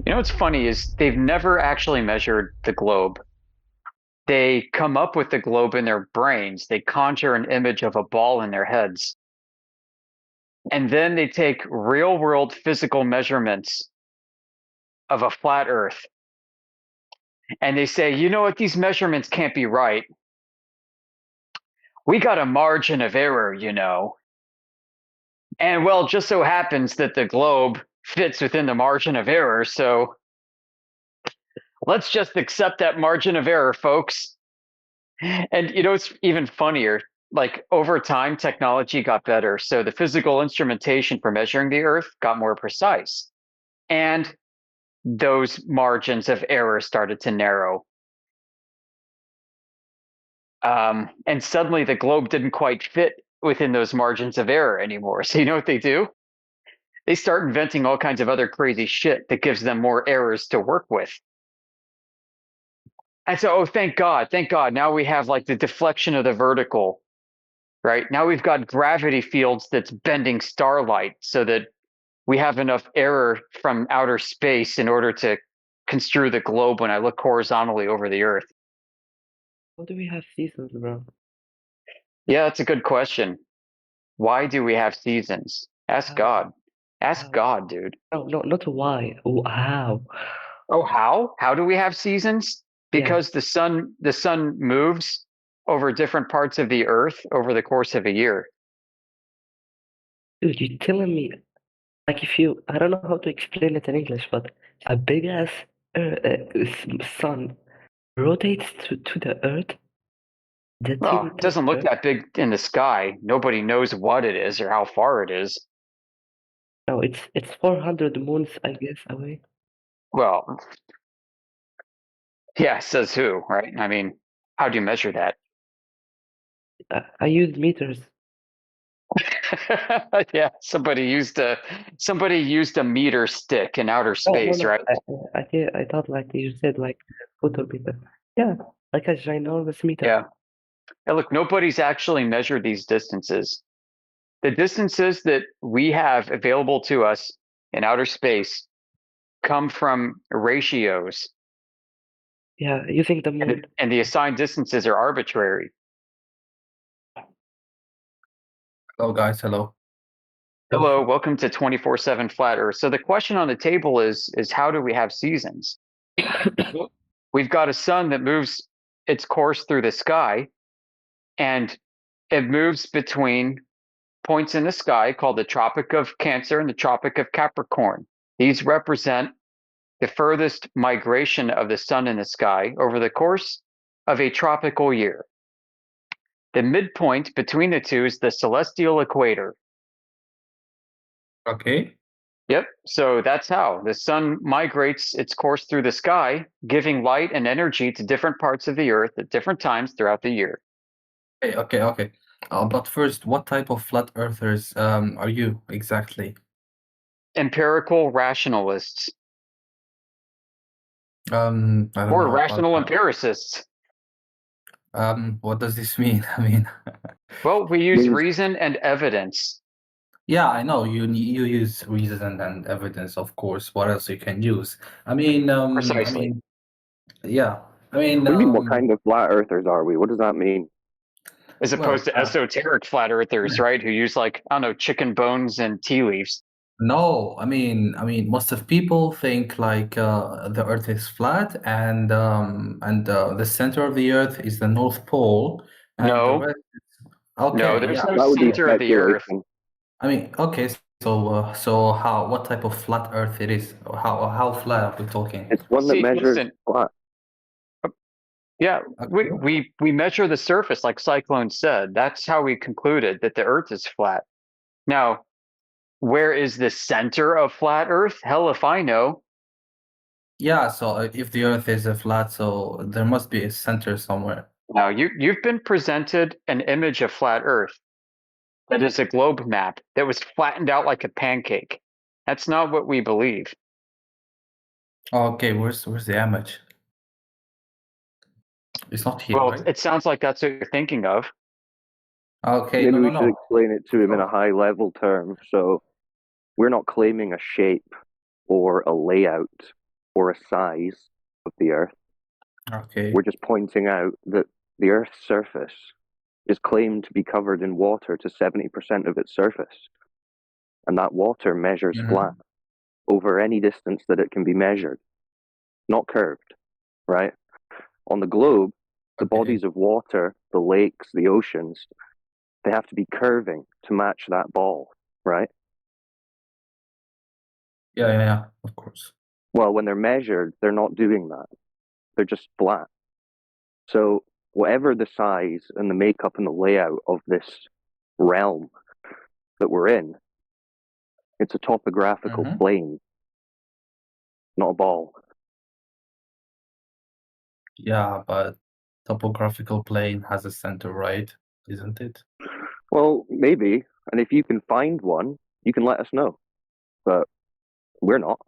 You know what's funny is they've never actually measured the globe. They come up with the globe in their brains. They conjure an image of a ball in their heads. And then they take real world physical measurements of a flat earth. And they say, you know what, these measurements can't be right. We got a margin of error, you know. And well, it just so happens that the globe fits within the margin of error. So let's just accept that margin of error, folks. And you know, it's even funnier. Like over time, technology got better. So the physical instrumentation for measuring the Earth got more precise. And those margins of error started to narrow. And suddenly the globe didn't quite fit within those margins of error anymore. So you know what they do? They start inventing all kinds of other crazy shit that gives them more errors to work with. And so, oh, thank God, thank God. Now we have like the deflection of the vertical, right? Now we've got gravity fields that's bending starlight so that we have enough error from outer space in order to construe the globe when I look horizontally over the Earth. How do we have seasons, bro? Yeah, that's a good question. Why do we have seasons? Ask How? God. Ask How? God, dude. No, no, not why. How? Oh, how? How do we have seasons? Yeah, Because the sun moves over different parts of the Earth over the course of a year. dude, you're telling me like if you, I don't know how to explain it in English, but a big ass sun rotates to the Earth. The Well, teeny it tiny doesn't look Earth. that big in the sky. Nobody knows what it is or how far it is. No, it's 400 moons, I guess, away. Well, yeah, says who, right? I mean, how do you measure that? I use meters. Yeah, somebody used a meter stick in outer No, no, space, no. right? I thought like you said like photo meter. Yeah, like a ginormous meter. Yeah. And look, nobody's actually measured these distances. The distances that we have available to us in outer space come from ratios, Yeah, using the and moon. and the assigned distances are arbitrary. Hello, guys. Hello. Hello, welcome to 24/7 Flat Earth. So the question on the table is how do we have seasons? We've got a sun that moves its course through the sky, and it moves between points in the sky called the Tropic of Cancer and the Tropic of Capricorn. These represent the furthest migration of the sun in the sky over the course of a tropical year. The midpoint between the two is the celestial equator. Okay. Yep, so that's how the sun migrates its course through the sky, giving light and energy to different parts of the earth at different times throughout the year. Okay. But first, what type of flat earthers are you exactly? Empirical rationalists I don't or know about rational that. empiricists. What does this mean? I mean, Well, we use Means reason and evidence. yeah, I know you use reason and evidence, of course. What else you can use? I Precisely. mean, yeah. I mean, what do you mean? What kind of flat earthers are we? What does that mean? As opposed well, to esoteric flat earthers, right? Who use like, I don't know, chicken bones and tea leaves. no. I mean, most of people think like the Earth is flat, and the center of the Earth is the North Pole, and the No, rest. no, Okay, there's yeah. no That would be center of the earth. speculation. I mean, okay. So what type of flat Earth it is? How flat are we talking? It's one that See, measures listen, flat. yeah, we, Okay. we we measure the surface like Psyclone said. That's how we concluded that the earth is flat. Now, where is the center of flat earth? Hell if I know. Yeah. So if the Earth is a flat, so there must be a center somewhere. Now, you've been presented an image of flat earth that is a globe map that was flattened out like a pancake. That's not what we believe. Okay. Where's the image? It's not here, Well, right? it sounds like that's what you're thinking of. Okay. Maybe No, no, we should no. explain it to him in a So, high level term. So we're not claiming a shape or a layout. or a size of the Earth. Okay. We're just pointing out that the Earth's surface is claimed to be covered in water to 70% of its surface. And that water measures Mhm. flat over any distance that it can be measured, not curved, right? On the globe, the Okay. bodies of water, the lakes, the oceans, they have to be curving to match that ball, right? Yeah, of course. Well, when they're measured, they're not doing that. They're just flat. So whatever the size and the makeup and the layout of this realm that we're in, it's a topographical Mhm. plane, not a ball. Yeah, but topographical plane has a center, right? Isn't it? Well, maybe. And if you can find one, you can let us know. But we're not.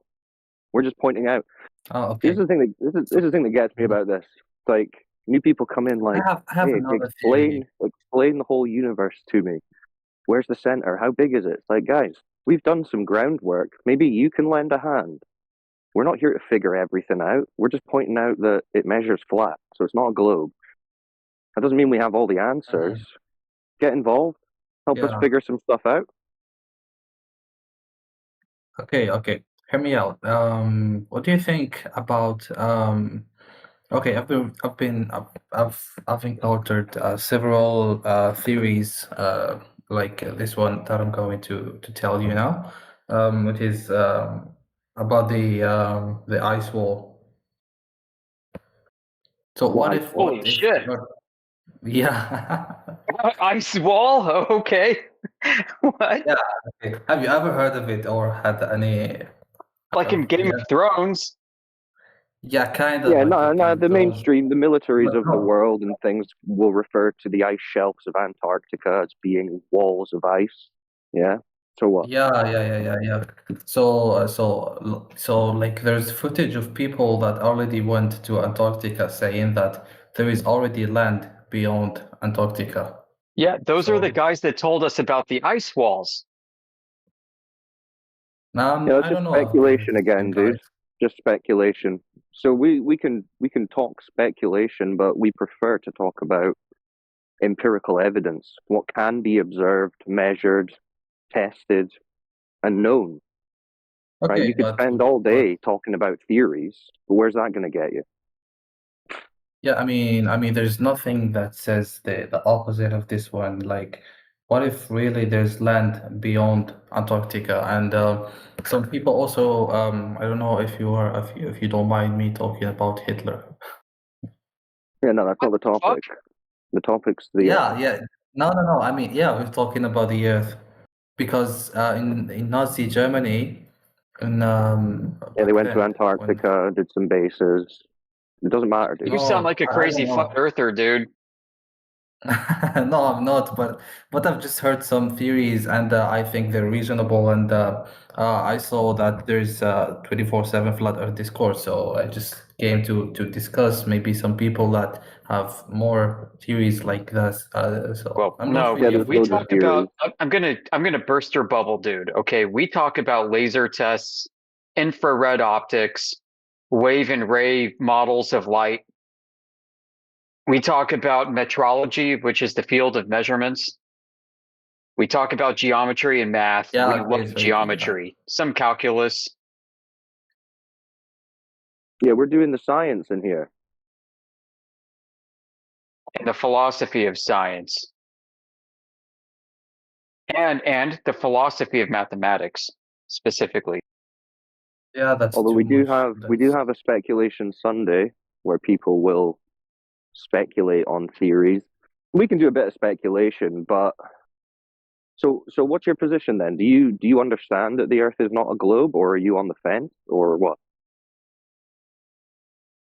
We're just pointing out. Oh, This okay. is the thing that this is the thing that gets me Mhm. about this. It's like new people come in like, I have hey, another theory. explain the whole universe to me. Where's the center? How big is it? It's like, guys, we've done some groundwork. Maybe you can lend a hand. We're not here to figure everything out. We're just pointing out that it measures flat, so it's not a globe. That doesn't mean we have all the answers. Mhm. Get involved. Help us Yeah. figure some stuff out. Okay. Hear me out. What do you think about okay, I've encountered several theories like this one that I'm going to tell you now. It is about the ice wall. So Why? Holy what if shit. yeah. Ice wall? Okay. What? Yeah, okay. Have you ever heard of it or had any Like in Game yeah, of Thrones? yeah, kind of Yeah, like no, a Game no. of The Thrones. mainstream, the militaries But of the no. world and things will refer to the ice shelves of Antarctica as being walls of ice. Yeah. So what? Yeah. So like there's footage of people that already went to Antarctica saying that there is already land beyond Antarctica. Yeah, those are the So guys that told us about the ice walls. Yeah, that's I just don't know if they're speculation the same again, dude. guys. Just speculation. So we can talk speculation, but we prefer to talk about empirical evidence, what can be observed, measured, tested, and known. Right? Okay, You could spend all day talking about theories, but where's that going to get you? yeah, I mean, there's nothing that says the opposite of this one. Like, what if really there's land beyond Antarctica? And some people also, I don't know if if you don't mind me talking about Hitler. Yeah, no, that's not the Fuck. topic. The topic's the Earth. Yeah. No. I mean, yeah, we're talking about the Earth because in Nazi Germany, in Yeah, they back went to then, when Antarctica, did some bases. It doesn't matter, dude. You sound no, like a I don't crazy flat know. earther, dude. No, I'm not, but I've just heard some theories and I think they're reasonable. And I saw that there's 24/7 flat Earth discourse, so I just came to discuss maybe some people that have more theories like this. So Well, I'm not no, Yeah, really there's we loads of talk afraid. theories. about I'm gonna burst your bubble, dude. Okay, we talk about laser tests, infrared optics, wave and ray models of light. We talk about metrology, which is the field of measurements. We talk about geometry and math. We Yeah, okay, love so yeah. geometry, some calculus, Yeah, we're doing the science in here. and the philosophy of science, and the philosophy of mathematics specifically. Yeah, that's Although too much. we do That's have a speculation Sunday where people will speculate on theories. We can do a bit of speculation, but so what's your position then? Do you understand that the Earth is not a globe, or are you on the fence, or what?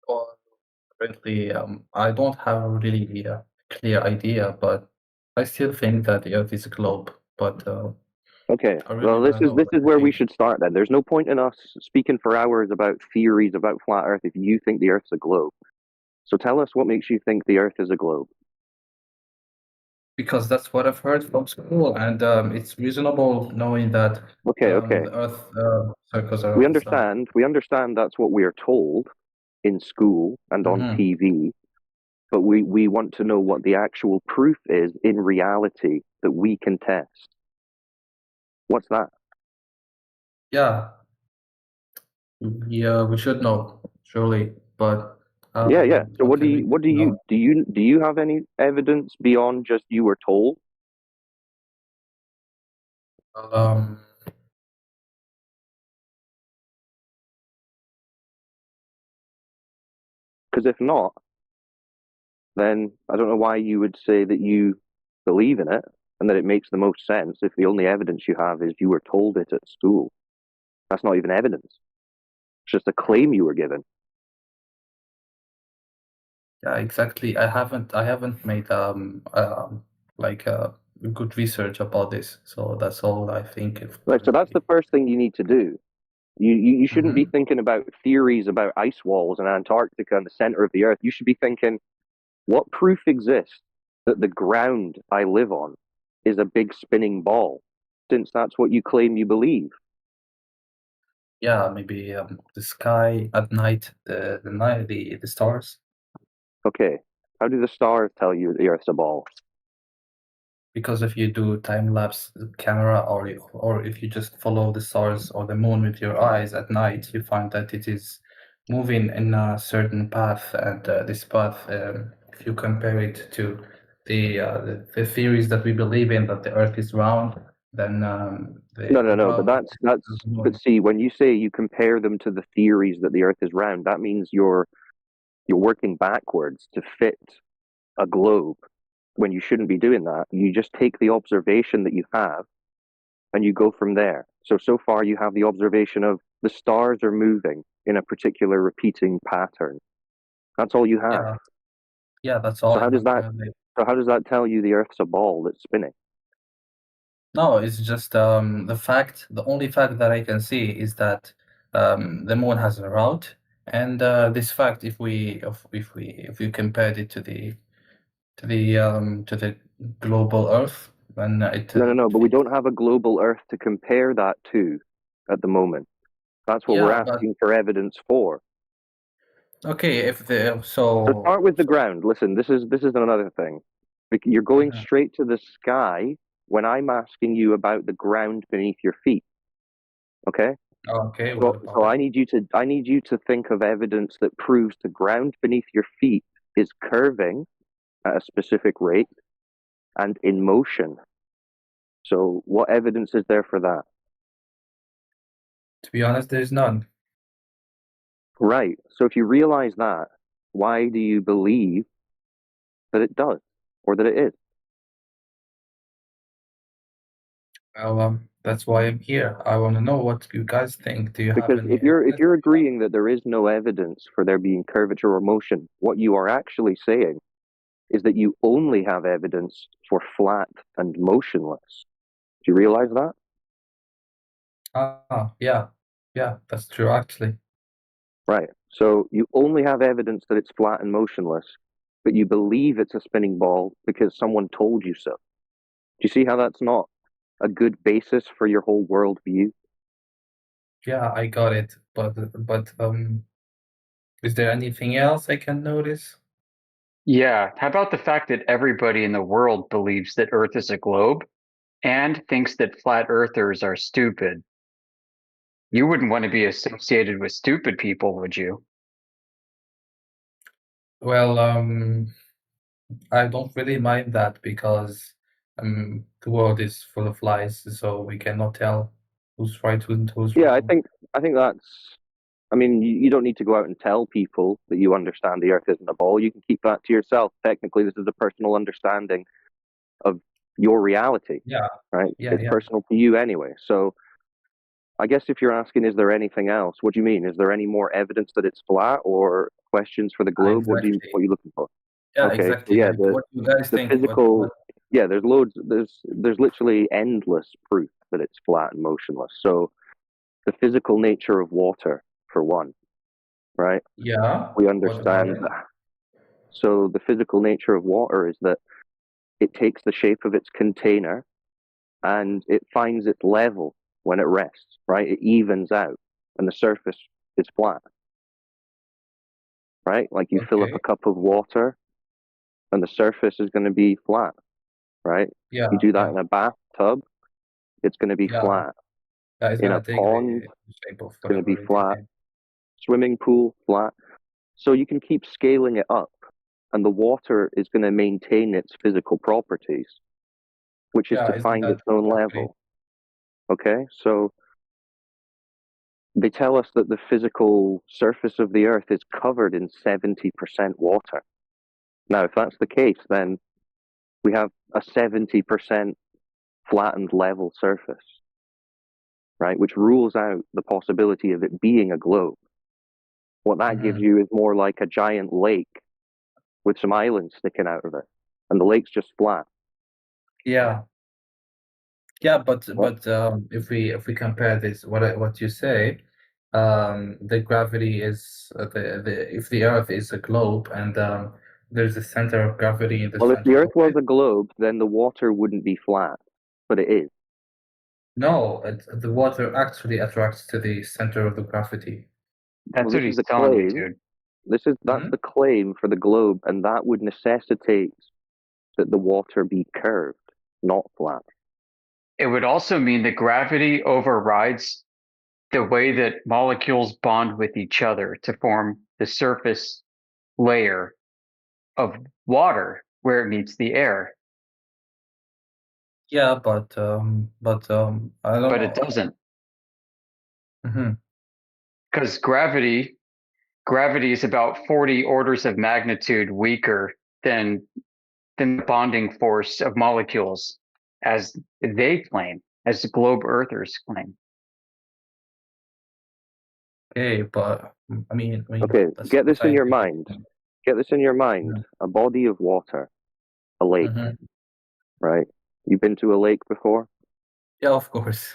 well, currently I don't have a really clear idea, but I still think that the Earth is a globe. But Okay, I really well this want to is know this what is you where we think. should start then. There's no point in us speaking for hours about theories about flat Earth if you think the Earth's a globe. So tell us what makes you think the Earth is a globe. Because that's what I've heard from school, and it's reasonable knowing that Okay. the Earth circles around We the sun. understand that's what we are told in school and on Mhm. TV, but we want to know what the actual proof is in reality that we can test. What's that? Yeah, yeah, we should know, surely, but Yeah. So what what can we know? do you have any evidence beyond just you were told? Um, Because if not, then I don't know why you would say that you believe in it and that it makes the most sense if the only evidence you have is you were told it at school. That's not even evidence. It's just a claim you were given. yeah, exactly. I haven't made like good research about this, so that's all I think of Right. So that's currently. the first thing you need to do. You shouldn't be Mhm. thinking about theories about ice walls in Antarctica and the center of the Earth. You should be thinking, what proof exists that the ground I live on is a big spinning ball, since that's what you claim you believe? Yeah, maybe the sky at night, the stars, Okay, how do the stars tell you the Earth's a ball? because if you do time lapse camera or if you just follow the stars or the moon with your eyes at night, you find that it is moving in a certain path, and this path, if you compare it to the theories that we believe in, that the Earth is round, then No. But the but moon. see, when you say you compare them to the theories that the Earth is round, that means you're working backwards to fit a globe when you shouldn't be doing that. You just take the observation that you have and you go from there. So far you have the observation of the stars are moving in a particular repeating pattern. That's all you have. Yeah, that's all So I how does have that currently. so how does that tell you the Earth's a ball that's spinning? No, it's just the only fact that I can see is that the moon has a route, and this fact, if we compared it to the global Earth, then No, it but we fits. don't have a global Earth to compare that to at the moment. That's what we're Yeah, but asking for evidence for. okay, if the So start with the so ground. Listen, this is another thing. You're going Mhm. straight to the sky when I'm asking you about the ground beneath your feet. Okay? Okay, what So about it? I need you to think of evidence that proves the ground beneath your feet is curving at a specific rate and in motion. So what evidence is there for that? To be honest, there's none. Right. So if you realize that, why do you believe that it does or that it is? Well, that's why I'm here. I want to know what you guys think. Do you have Because any if evidence? you're agreeing that there is no evidence for there being curvature or motion, what you are actually saying is that you only have evidence for flat and motionless. Do you realize that? Yeah, that's true actually. Right. So you only have evidence that it's flat and motionless, but you believe it's a spinning ball because someone told you so. Do you see how that's not a good basis for your whole worldview? Yeah, I got it. But is there anything else I can notice? Yeah. How about the fact that everybody in the world believes that Earth is a globe and thinks that flat earthers are stupid? You wouldn't want to be associated with stupid people, would you? Well, I don't really mind that because the world is full of lies, so we cannot tell who's right and who's Yeah, wrong. I think that's. I mean, you don't need to go out and tell people that you understand the Earth isn't a ball. You can keep that to yourself. Technically, this is a personal understanding of your reality, Yeah, right? yeah, It's yeah. personal to you anyway. So I guess if you're asking, is there anything else? What do you mean? Is there any more evidence that it's flat, or questions for the globe? Exactly. What are you looking for? Yeah, Okay, so exactly. yeah, Like, what you guys the think? What? physical, yeah, there's loads. There's literally endless proof that it's flat and motionless. So the physical nature of water, for one, right? Yeah. We What about understand it? that. So the physical nature of water is that it takes the shape of its container and it finds its level when it rests, right? It evens out and the surface is flat, right? Like you fill up a cup of water and the surface is going to be flat, right? Yeah, You do that yeah, in a bathtub, it's going to be yeah, flat. yeah. It's In a gonna take pond, the shape of it's going to be whatever it flat. is. Swimming pool, flat. So you can keep scaling it up, and the water is going to maintain its physical properties, which is Yeah, to isn't find that its own exactly? level. Okay, so they tell us that the physical surface of the Earth is covered in 70% water. Now, if that's the case, then we have a 70% flattened level surface, right? Which rules out the possibility of it being a globe. What that gives you is more like a giant lake with some islands sticking out of it, and the lake's just flat. Yeah, yeah, but What? if we compare this, what you say, the gravity is the if the Earth is a globe and there's a center of gravity in the Well, if the center Earth of was it. a globe, then the water wouldn't be flat, but it is. No, the water actually attracts to the center of the gravity. That's Well, what this is he's the telling you, claim. dude. That's the claim for the globe, and that would necessitate that the water be curved, not flat. It would also mean that gravity overrides the way that molecules bond with each other to form the surface layer of water where it meets the air, Yeah, but I don't but it know. doesn't, hmm because gravity is about 40 orders of magnitude weaker than the bonding force of molecules, as they claim, as the globe earthers claim. Okay, but Okay, that's get this in your scientific. mind. Get this in your mind. A body of water, a lake, right? You've been to a lake before? Yeah, of course.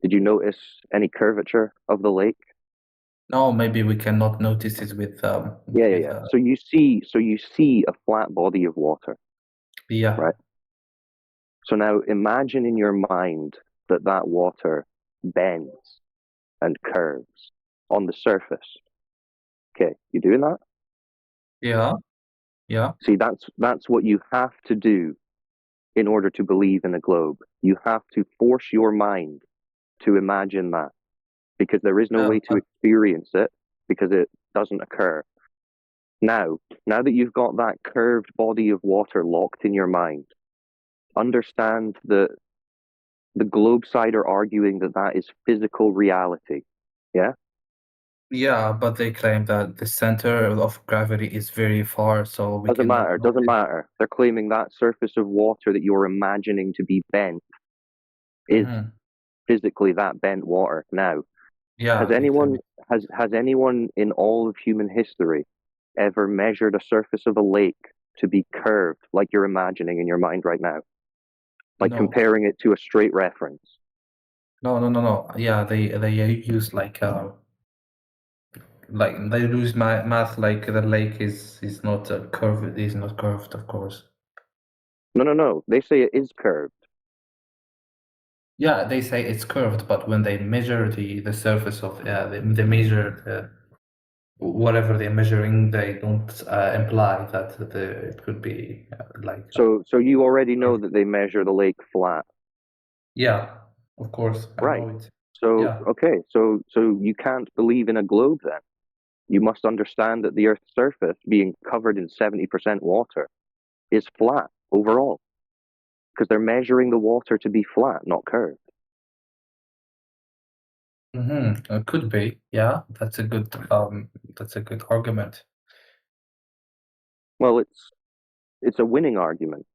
Did you notice any curvature of the lake? No, maybe we cannot notice it with Yeah. So you see a flat body of water, yeah. right? So now imagine in your mind that that water bends and curves on the surface. Okay, you doing that? Yeah, yeah. See, that's what you have to do in order to believe in a globe. You have to force your mind to imagine that, because there is no Yeah, way to but experience it because it doesn't occur. Now that you've got that curved body of water locked in your mind, understand that the globe side are arguing that that is physical reality. Yeah? yeah, but they claim that the center of gravity is very far, so we Doesn't cannot matter. Doesn't notice. matter. They're claiming that surface of water that you're imagining to be bent is physically that bent water. Now, Yeah, has they claim anyone it. has anyone in all of human history ever measured a surface of a lake to be curved like you're imagining in your mind right now? Like No, comparing it to a straight reference. no. Yeah, they use like they use math like the lake is not curved. Is not curved, of course. No. They say it is curved. Yeah, they say it's curved, but when they measure the surface of they measure whatever they're measuring, they don't imply that it could be So you already know that they measure the lake flat. yeah, of course, I Right. know it. So Yeah. okay, so you can't believe in a globe then. You must understand that the Earth's surface, being covered in 70% water, is flat overall. Because they're measuring the water to be flat, not curved. Could be. Yeah, that's a good argument. Well, it's a winning argument.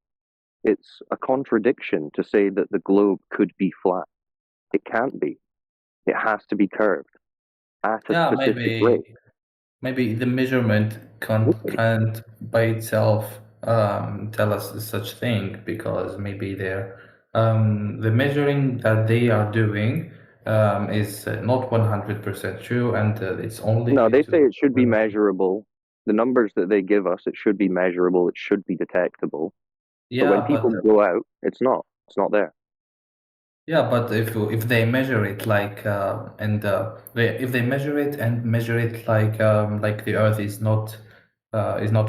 It's a contradiction to say that the globe could be flat. It can't be. It has to be curved at a Yeah, specific rate. maybe the measurement can't by itself tell us such thing, because maybe they're the measuring that they are doing is not 100% true, and it's only No, due they say to it should be measurable. The numbers that they give us, it should be measurable. It should be detectable. But when yeah, people go out, it's not. It's not there. Yeah, but if they measure it like if they measure it and measure it like the Earth is not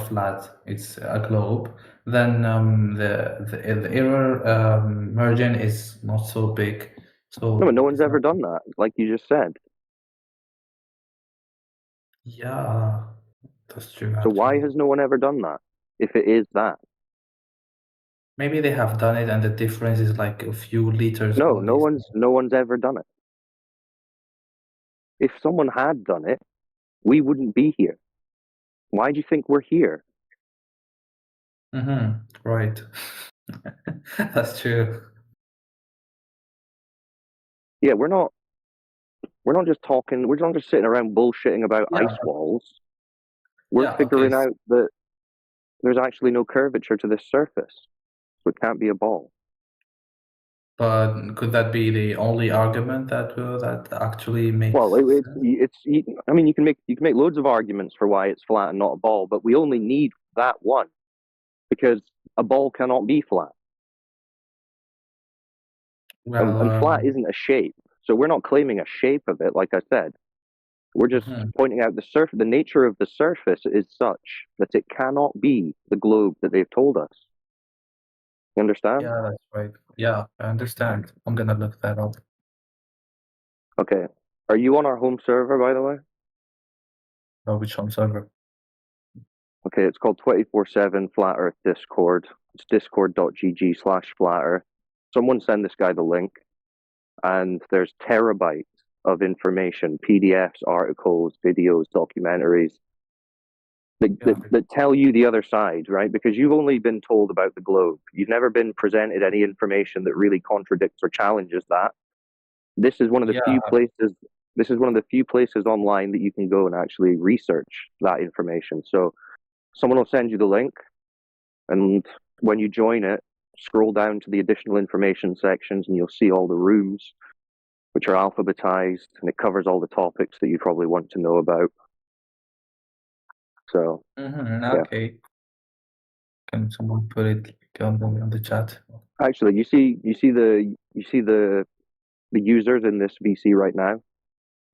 flat, it's a globe, then the error margin is not so big. No, So but no one's it's not. ever done that, like you just said. Yeah, that's true So why actually. has no one ever done that? If it is that, Maybe they have done it and the difference is like a few liters no, only. no one's ever done it. If someone had done it, we wouldn't be here. Why do you think we're here? Right. That's true. Yeah, we're not just talking. We're not just sitting around bullshitting about Yeah, ice walls. We're yeah, okay. figuring out that there's actually no curvature to this surface, so it can't be a ball. But could that be the only argument that actually makes Well, sense? I mean, you can make loads of arguments for why it's flat and not a ball, but we only need that one because a ball cannot be flat, Well, and flat isn't a shape. So we're not claiming a shape of it, like I said. We're just pointing out the nature of the surface is such that it cannot be the globe that they've told us. You understand? yeah, that's right. Yeah, I understand. I'm gonna look that up. Okay. Are you on our home server, by the way? Which home server? Okay, it's called 24/7 Flat Earth Discord. It's discord.gg/flat earth. Someone send this guy the link, and there's terabytes of information, PDFs, articles, videos, documentaries that tell you the other side, right? Because you've only been told about the globe. You've never been presented any information that really contradicts or challenges that. This is one of the few places. This is one of the few places online that you can go and actually research that information. So someone will send you the link, and when you join it, scroll down to the additional information sections, and you'll see all the rooms, which are alphabetized, and it covers all the topics that you probably want to know about. So, Okay. Can someone put it on the chat? actually, you see the users in this VC right now,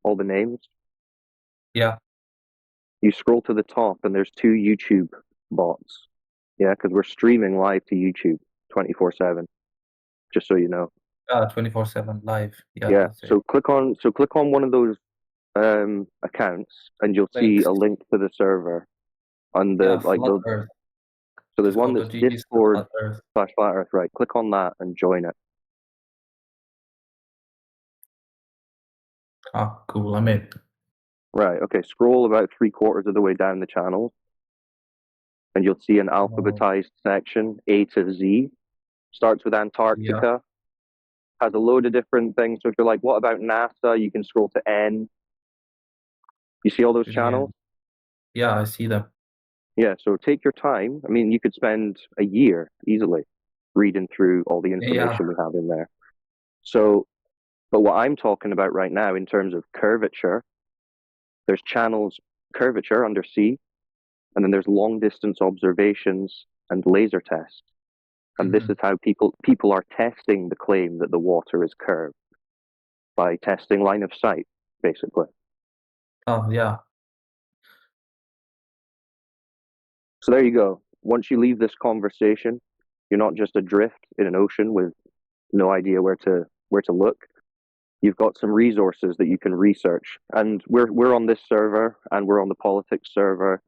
all the names. Yeah. You scroll to the top, and there's 2 YouTube bots. Yeah, because we're streaming live to YouTube 24/7. Just so you know. 24/7 live. Yeah. So click on one of those accounts, and you'll see a link to the server on the Flat Earth. So there's one that's Discord /Flat Earth, right? Click on that and join it. Ah, cool. I'm in. Right. Okay. Scroll about 3/4 of the way down the channel, and you'll see an alphabetized section, A to Z. Starts with Antarctica. Has a load of different things. So if you're like, what about NASA? You can scroll to N. You see all those channels? Yeah, I see them. Yeah, so take your time. I mean, you could spend a year easily reading through all the information we have in there. So, but what I'm talking about right now in terms of curvature, there's channels curvature undersea, and then there's long distance observations and laser tests. And this is how people are testing the claim that the water is curved by testing line of sight, basically. Oh, yeah. So there you go. Once you leave this conversation, you're not just adrift in an ocean with no idea where to look. You've got some resources that you can research. And we're on this server, and we're on the politics server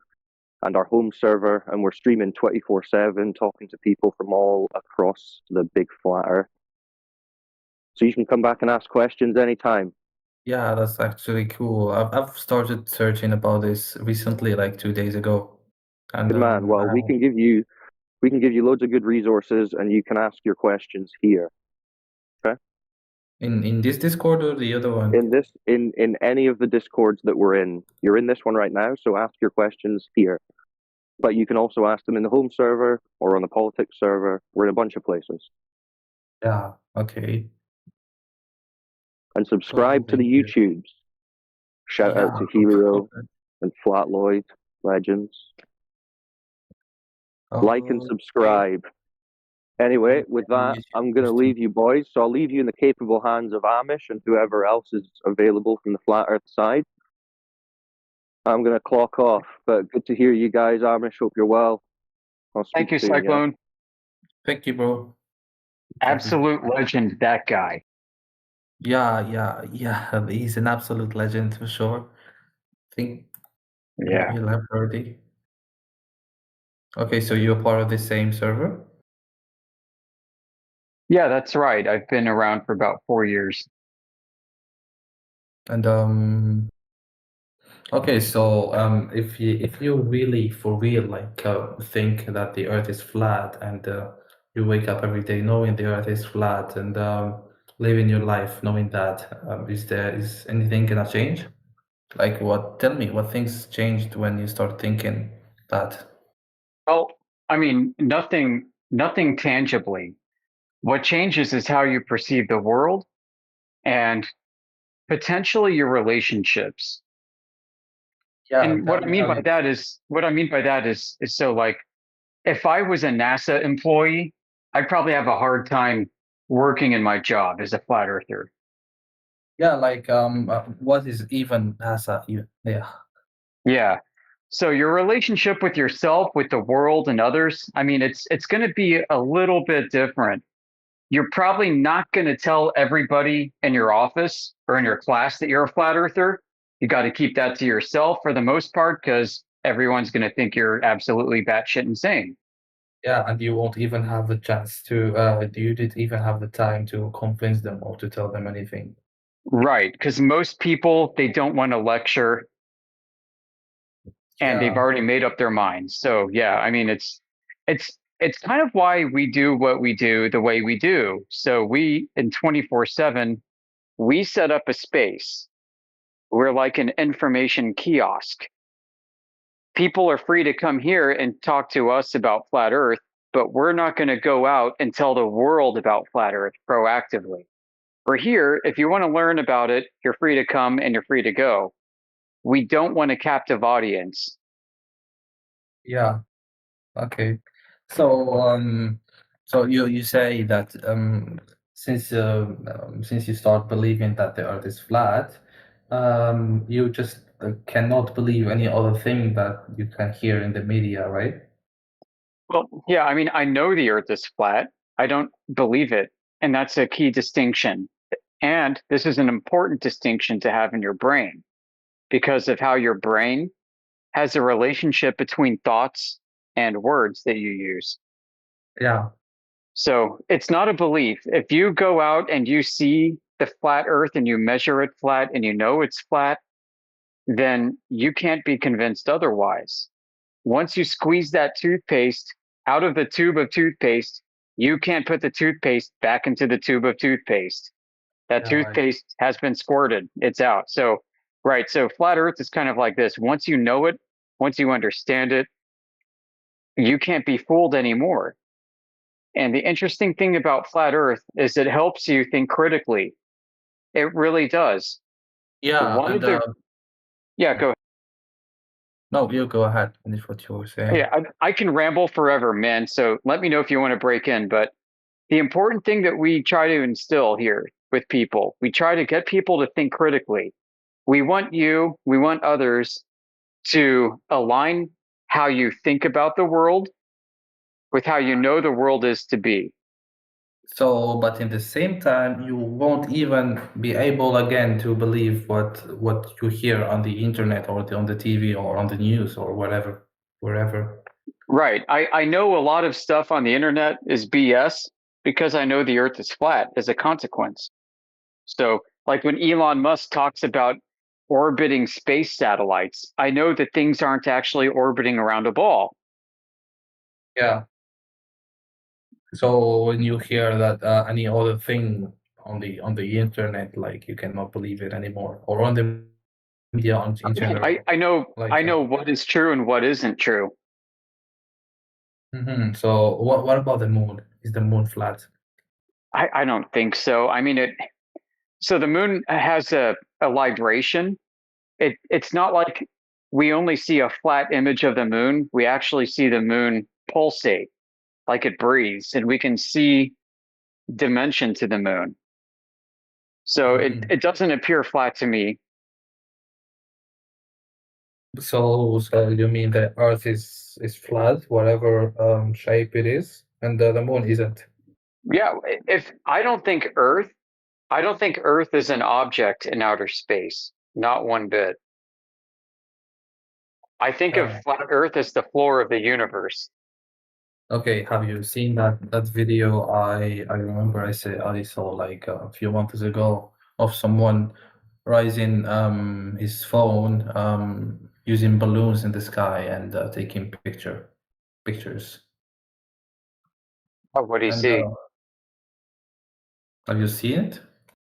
and our home server, and we're streaming 24/7, talking to people from all across the big flat earth. So you can come back and ask questions anytime. Yeah, that's actually cool. I've started searching about this recently, like 2 days ago. And Good man. Well, we can give you loads of good resources, and you can ask your questions here. Okay. In this Discord or the other one? In any of the Discords that we're in. You're in this one right now, so ask your questions here. But you can also ask them in the home server or on the politics server. We're in a bunch of places. Yeah, okay. And subscribe to the YouTubes. Shout out to Helio and Flatloid Legends. Like and subscribe. Anyway, with that, YouTube I'm going to question. leave you boys. So I'll leave you in the capable hands of Amish and whoever else is available from the flat Earth side. I'm going to clock off, but good to hear you guys, Amish. Hope you're well. I'll speak Thank you, soon. Yeah. Cyclone. Thank you, bro. Thank you. Absolute legend, that guy. Yeah. He's an absolute legend for sure. I think Yeah. he left already. Okay, so you're part of the same server? Yeah, that's right. I've been around for about 4 years. And okay, so if you really for real like think that the Earth is flat and you wake up every day knowing the Earth is flat and living your life knowing that, is anything gonna change? Like what? Tell me what things changed when you start thinking that. Well, I mean, nothing tangibly. What changes is how you perceive the world and potentially your relationships. Yeah, And tell me how you. what I mean by that is so like if I was a NASA employee, I'd probably have a hard time working in my job as a flat earther. Yeah, like what is even NASA? Yeah. Yeah. So your relationship with yourself, with the world and others, I mean it's going to be a little bit different. You're probably not going to tell everybody in your office or in your class that you're a flat earther. You got to keep that to yourself for the most part because everyone's going to think you're absolutely batshit insane. Yeah, and you won't even have the chance to, you didn't even have the time to convince them or to tell them anything. Right. Because most people, they don't want to lecture and they've Yeah, already made up their minds. So yeah, I mean, it's kind of why we do what we do the way we do. So we in 24/7, we set up a space. We're like an information kiosk. People are free to come here and talk to us about flat Earth, but we're not going to go out and tell the world about flat Earth proactively. We're here. If you want to learn about it, you're free to come and you're free to go. We don't want a captive audience. yeah, okay. So, so you say that since you start believing that the Earth is flat, you just cannot believe any other thing that you can hear in the media, right? Well, yeah, I mean, I know the Earth is flat. I don't believe it. And that's a key distinction. And this is an important distinction to have in your brain because of how your brain has a relationship between thoughts and words that you use. Yeah, So it's not a belief. If you go out and you see the flat Earth and you measure it flat and you know it's flat, then you can't be convinced otherwise. Once you squeeze that toothpaste out of the tube of toothpaste, you can't put the toothpaste back into the tube of toothpaste. That yeah, right. toothpaste has been squirted, it's out. So, right. So, flat Earth is kind of like this. Once you know it, once you understand it, you can't be fooled anymore. And the interesting thing about flat Earth is it helps you think critically. It really does. Yeah, One and of the, yeah, go no, you go ahead. Finish what you were saying. Yeah, I can ramble forever, man. So let me know if you want to break in. But the important thing that we try to instill here with people, we try to get people to think critically. We want others to align how you think about the world with how you know the world is to be. So, but in the same time, you won't even be able again to believe what you hear on the internet or on the TV or on the news or whatever, wherever. Right. I know a lot of stuff on the internet is BS because I know the earth is flat as a consequence. So, like when Elon Musk talks about orbiting space satellites, I know that things aren't actually orbiting around a ball. Yeah. So when you hear that any other thing on the internet, like you cannot believe it anymore, or on the media in general, like. I know what is true and what isn't true. So what about the moon? Is the moon flat? I don't think so. I mean so the moon has a libration. It's not like we only see a flat image of the moon. We actually see the moon pulsate. like it breathes, and we can see dimension to the moon. So it doesn't appear flat to me. So you mean the Earth is flat, whatever shape it is, and the moon isn't? Yeah, if I don't think Earth is an object in outer space, not one bit. I think of Yeah. flat Earth as the floor of the universe. Okay, have you seen that video? I remember I saw like a few months ago of someone raising his phone using balloons in the sky and taking pictures. Oh, what do you And see? have you seen it?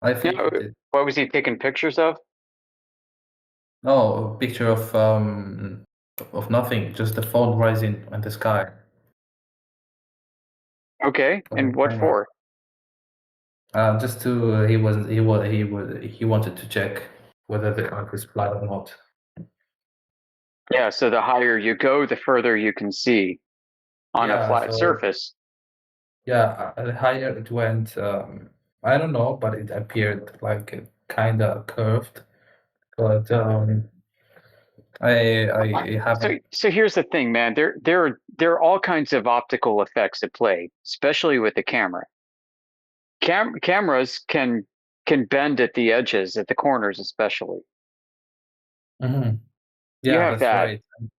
I think No, what was he taking pictures of? no, a picture of nothing, just the phone rising in the sky Okay, on and the what camera. for? Just to he wanted to check whether the Earth is flat or not. Yeah, so the higher you go, the further you can see on a Yeah, flat so surface. yeah, the higher it went, I don't know, but it appeared like kind of curved. But I haven't. So here's the thing, man. There are all kinds of optical effects at play, especially with the camera. Cameras can bend at the edges, at the corners, especially. Mhm. You Yeah, have that's that,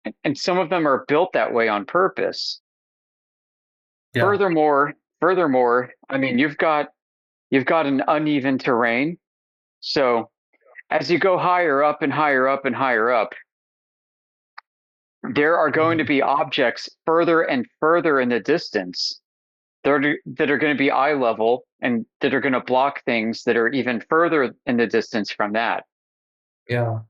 right. and some of them are built that way on purpose. Yeah. Furthermore, I mean, you've got an uneven terrain. So as you go higher up and higher up and higher up, there are going to Mhm. be objects further and further in the distance that are going to be eye level and that are going to block things that are even further in the distance from that. Yeah,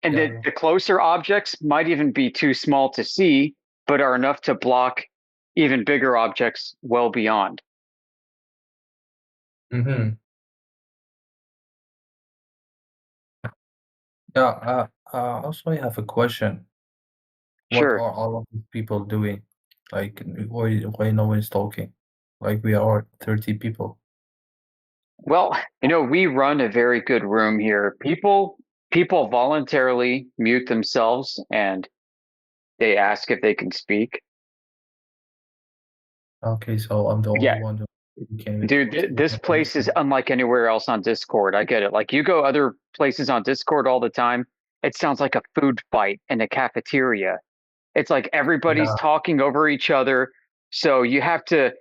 And yeah, yeah. the closer objects might even be too small to see, but are enough to block even bigger objects well beyond. Mm-hmm. Yeah, also I have a question. What Sure. are all of these people doing? Like, why no one is talking? Like, we are 30 people. Well, we run a very good room here. People voluntarily mute themselves and they ask if they can speak. Okay, so I'm the only Yeah, one who came dude, to this place is unlike anywhere else on Discord. I get it. Like you go other places on Discord all the time, it sounds like a food fight in a cafeteria. It's like everybody's Yeah. talking over each other. So you have to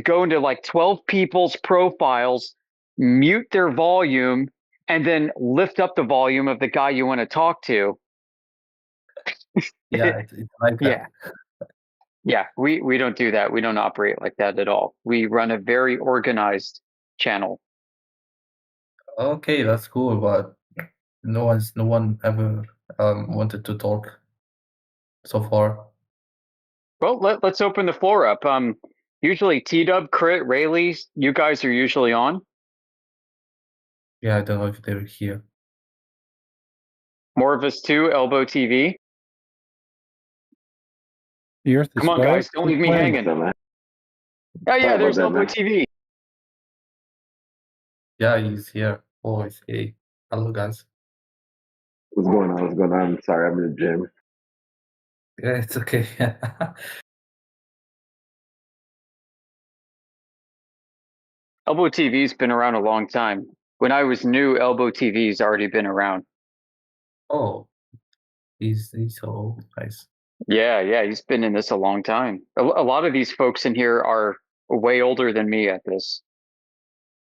go into like 12 people's profiles, mute their volume, and then lift up the volume of the guy you want to talk to. Yeah, it's like that. Yeah. Yeah, we don't do that. We don't operate like that at all. We run a very organized channel. Okay, that's cool, but no one ever wanted to talk so far. Well, let's open the floor up. Usually T-Dub, Crit, Rayleigh, you guys are usually on. Yeah, I don't know if they're here. More of us too, Elbow TV. The Earth is Come on, flat. guys, don't leave me Explain. hanging. So, man. Oh yeah, Sorry there's about that, Elbow man. TV. Yeah, he's here. Always. Hey, hello guys. What's going on? What's going on? I'm sorry, I'm in the gym. Yeah, it's okay. Elbow TV's been around a long time. When I was new, Elbow TV's already been around. Oh, he's so nice. Yeah, he's been in this a long time. A lot of these folks in here are way older than me at this.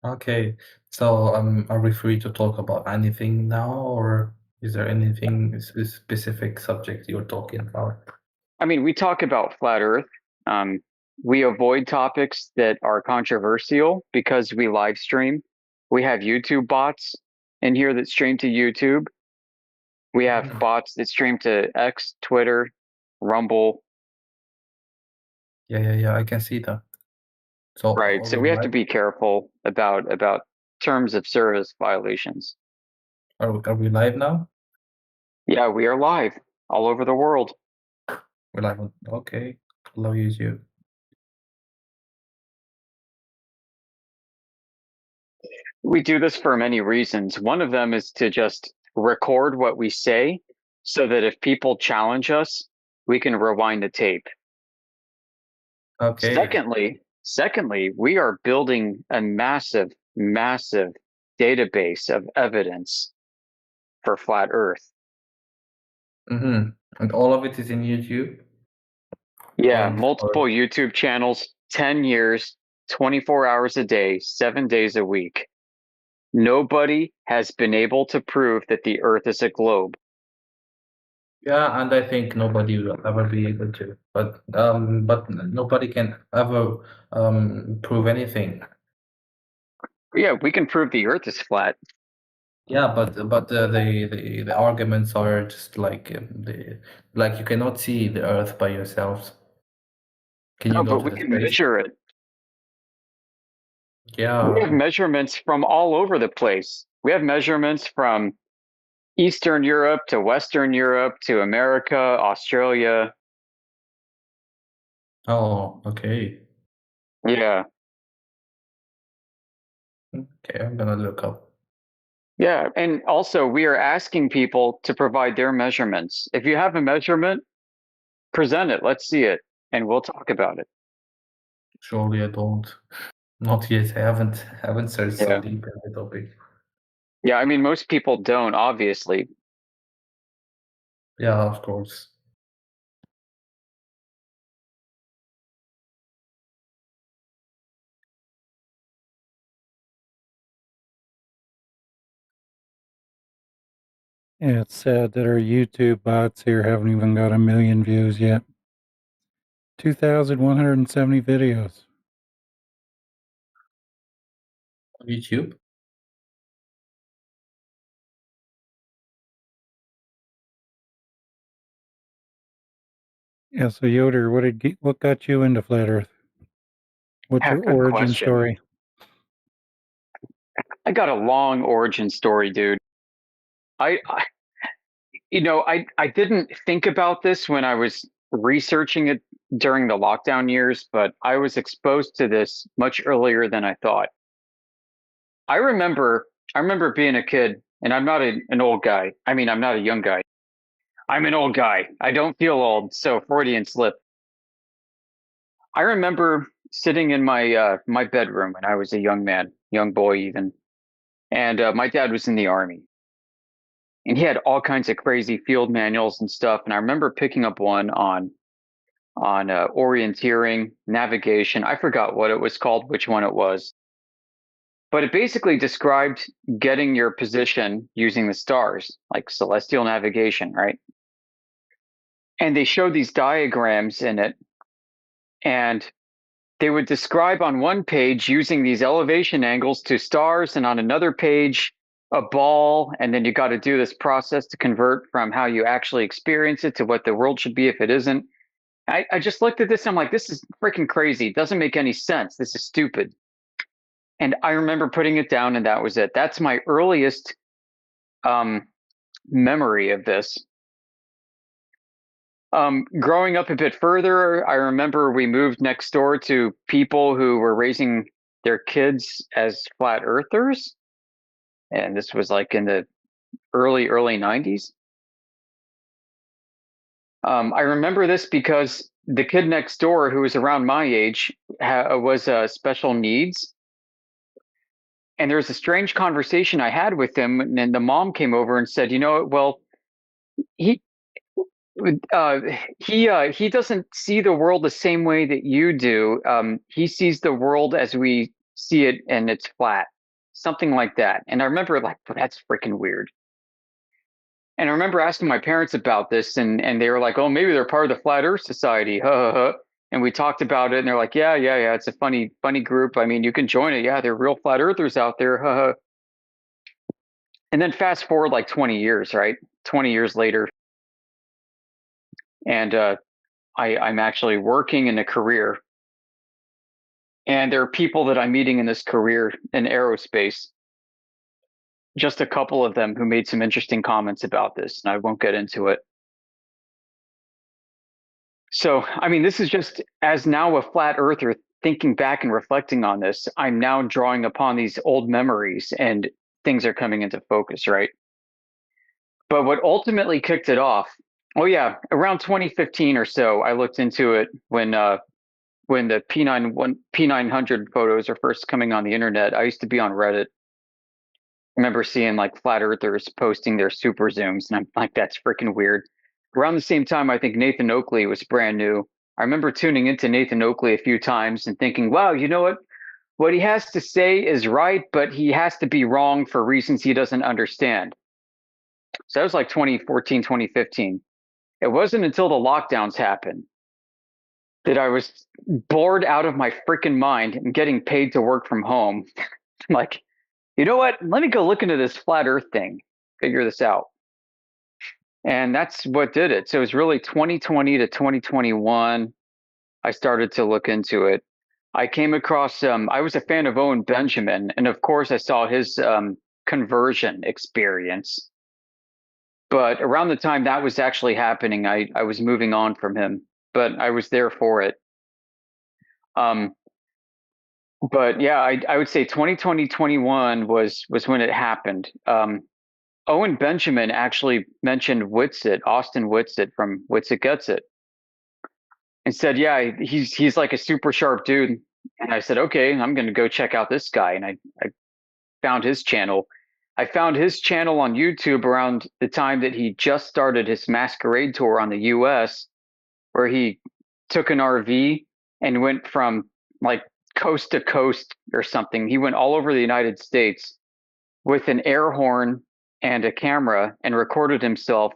Okay, so are we free to talk about anything now, or is there anything specific subject you're talking about? I mean, we talk about flat Earth. Um, we avoid topics that are controversial because we live stream. We have YouTube bots in here that stream to YouTube. We have bots that stream to X, Twitter, Rumble. Yeah, I can see that. So Right. are So we we have to live? be careful about terms of service violations. Are we live now? Yeah, we are live all over the world. We're live. Okay, love you. We do this for many reasons. One of them is to just record what we say so that if people challenge us, we can rewind the tape. Okay. Secondly, we are building a massive, massive database of evidence for flat Earth. Mm-hmm. And all of it is in YouTube? Yeah, Or multiple YouTube channels, 10 years, 24 hours a day, 7 days a week. Nobody has been able to prove that the Earth is a globe. yeah, and I think nobody will ever be able to. But nobody can ever prove anything. Yeah, we can prove the Earth is flat. Yeah, but the arguments are just like like you cannot see the Earth by yourselves. Can you No, go but to we the can space? measure it. We have Yeah. measurements from all over the place. We have measurements from Eastern Europe to Western Europe to America, Australia. Oh, okay. Yeah. Okay, I'm gonna look up. Yeah. And also, we are asking people to provide their measurements. If you have a measurement, present it. Let's see it. And we'll talk about it. Surely I don't. Not yet. I haven't searched so Yeah. deep in the topic. Yeah. I mean, most people don't, obviously. Yeah, of course. Yeah, it's sad that our YouTube bots here haven't even got 1 million views yet. 2,170 videos. YouTube? Yeah, so Yoder, what got you into flat Earth? What's Yeah, your good origin question. story? I got a long origin story, dude. I I didn't think about this when I was researching it during the lockdown years, but I was exposed to this much earlier than I thought. I remember being a kid, and I'm not an old guy. I mean, I'm not a young guy. I'm an old guy. I don't feel old, so Freudian slip. I remember sitting in my bedroom when I was a young man, young boy even, and my dad was in the army, and he had all kinds of crazy field manuals and stuff. And I remember picking up one on orienteering, navigation. I forgot what it was called, which one it was, but it basically described getting your position using the stars, like celestial navigation, right? And they showed these diagrams in it, and they would describe on one page using these elevation angles to stars, and on another page, a ball. And then you got to do this process to convert from how you actually experience it to what the world should be if it isn't. I just looked at this and I'm like, this is freaking crazy. It doesn't make any sense. This is stupid. And I remember putting it down, and that was it. That's my earliest memory of this. Growing up a bit further, I remember we moved next door to people who were raising their kids as flat earthers. And this was like in the early 90s. I remember this because the kid next door, who was around my age, was special needs. And there was a strange conversation I had with him, and then the mom came over and said, "You know, well, he uh, he doesn't see the world the same way that you do. He sees the world as we see it, and it's flat, something like that." And I remember like, well, that's freaking weird. And I remember asking my parents about this, and they were like, "Oh, maybe they're part of the Flat Earth Society." And we talked about it, and they're like, "Yeah. It's a funny group. I mean, you can join it. Yeah, they're real flat earthers out there." And then fast forward like 20 years, right? 20 years later, and I'm actually working in a career, and there are people that I'm meeting in this career in aerospace. Just a couple of them who made some interesting comments about this, and I won't get into it. So, I mean, this is just as now a flat earther thinking back and reflecting on this, I'm now drawing upon these old memories and things are coming into focus, right? But what ultimately kicked it off, oh yeah, around 2015 or so, I looked into it when the P900 photos are first coming on the internet. I used to be on Reddit. I remember seeing like flat earthers posting their super zooms, and I'm like, that's freaking weird. Around the same time, I think Nathan Oakley was brand new. I remember tuning into Nathan Oakley a few times and thinking, wow, you know what? What he has to say is right, but he has to be wrong for reasons he doesn't understand. So that was like 2014, 2015. It wasn't until the lockdowns happened that I was bored out of my freaking mind and getting paid to work from home. I'm like, you know what? Let me go look into this flat earth thing, figure this out. And that's what did it. So it was really 2020 to 2021. I started to look into it. I came across, I was a fan of Owen Benjamin. And of course, I saw his conversion experience. But around the time that was actually happening, I was moving on from him, but I was there for it. But yeah, I would say 2020, 21 was when it happened. Owen Benjamin actually mentioned Whitsitt, Austin Whitsitt from Whitsitt Gets It, and said, yeah, he's like a super sharp dude. And I said, okay, I'm going to go check out this guy. And I found his channel. I found his channel on YouTube around the time that he just started his masquerade tour on the US, where he took an RV and went from like coast to coast or something. He went all over the United States with an air horn and a camera and recorded himself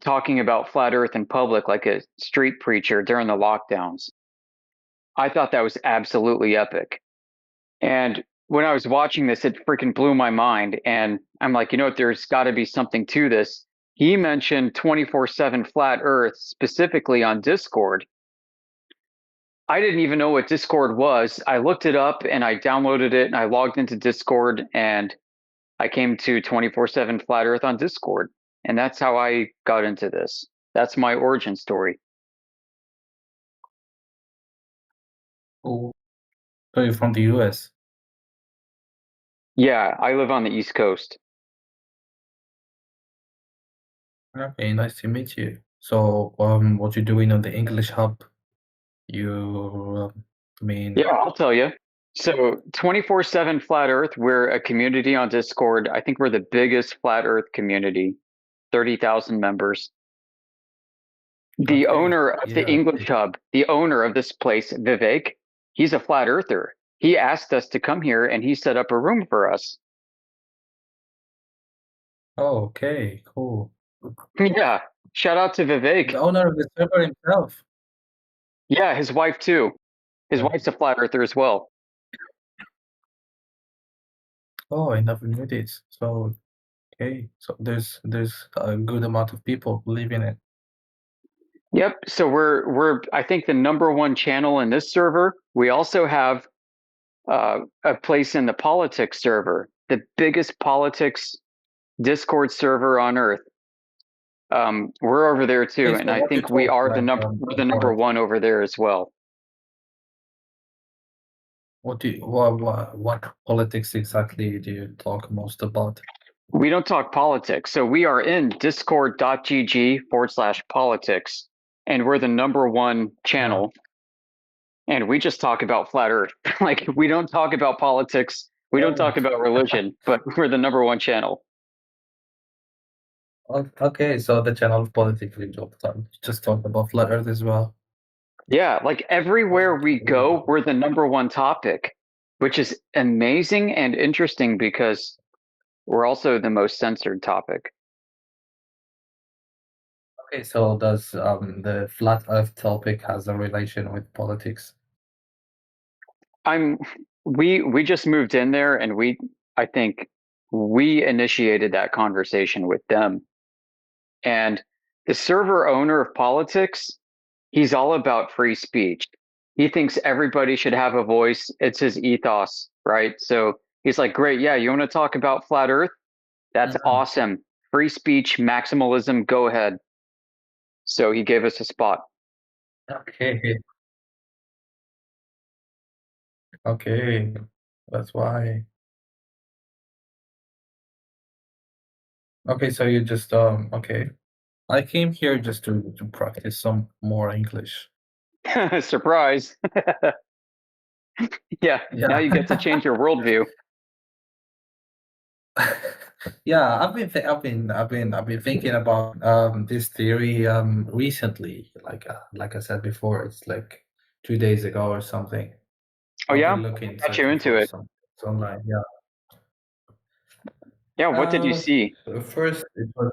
talking about flat earth in public like a street preacher during the lockdowns. I thought that was absolutely epic. And when I was watching this, it freaking blew my mind. And I'm like, you know what? There's got to be something to this. He mentioned 24/7 flat earth specifically on Discord. I didn't even know what Discord was. I looked it up and I downloaded it and I logged into Discord and I came to 24/7 flat earth on Discord. And that's how I got into this. That's my origin story. Oh, so you're from the US? Yeah, I live on the East Coast. Okay, nice to meet you. So, what you doing on the English Hub? You, I mean, Yeah, I'll tell you. So 24/7 Flat Earth, we're a community on Discord. I think we're the biggest Flat Earth community, 30,000 members. The okay, owner of the yeah. English Hub, the owner of this place, Vivek, he's a Flat Earther. He asked us to come here and he set up a room for us. Oh, okay, cool. Yeah, shout out to Vivek. The owner of the server himself. Yeah, his wife too. His Yeah. wife's a Flat Earther as well. Oh, I never knew this. So, okay, so there's a good amount of people believing it. Yep. So we're I think the #1 channel in this server. We also have a place in the politics server, the biggest politics Discord server on Earth. We're over there too, Okay, so and I what you think we talk are like we're the about #1 over there as well. what politics exactly do you talk most about? We don't talk politics, so we are in discord.gg/politics, and we're the #1 channel. And we just talk about flat Earth. Like we don't talk about politics, we don't Oh, talk about religion, but we're the #1 channel. okay, so the channel of politics we just talk about flat Earth as well. Yeah, like everywhere we Okay. go, we're the #1 topic, which is amazing and interesting because we're also the most censored topic. Okay, so does the flat Earth topic has a relation with politics? We just moved in there and I think we initiated that conversation with them. And the server owner of politics, he's all about free speech. He thinks everybody should have a voice. It's his ethos, right? So he's like, great, yeah, you want to talk about flat Earth? That's awesome. Free speech, maximalism, go ahead. So he gave us a spot. Okay. Okay, that's why. Okay, so you just okay. I came here just to practice some more English. Surprise. Yeah, now Yeah. you get to change your worldview. Yeah, I've been thinking about this theory recently. Like I said before, it's like 2 days ago or something. Oh I've yeah, been looking, got you searching into for it. some online. Yeah. Yeah, what did you see? First it was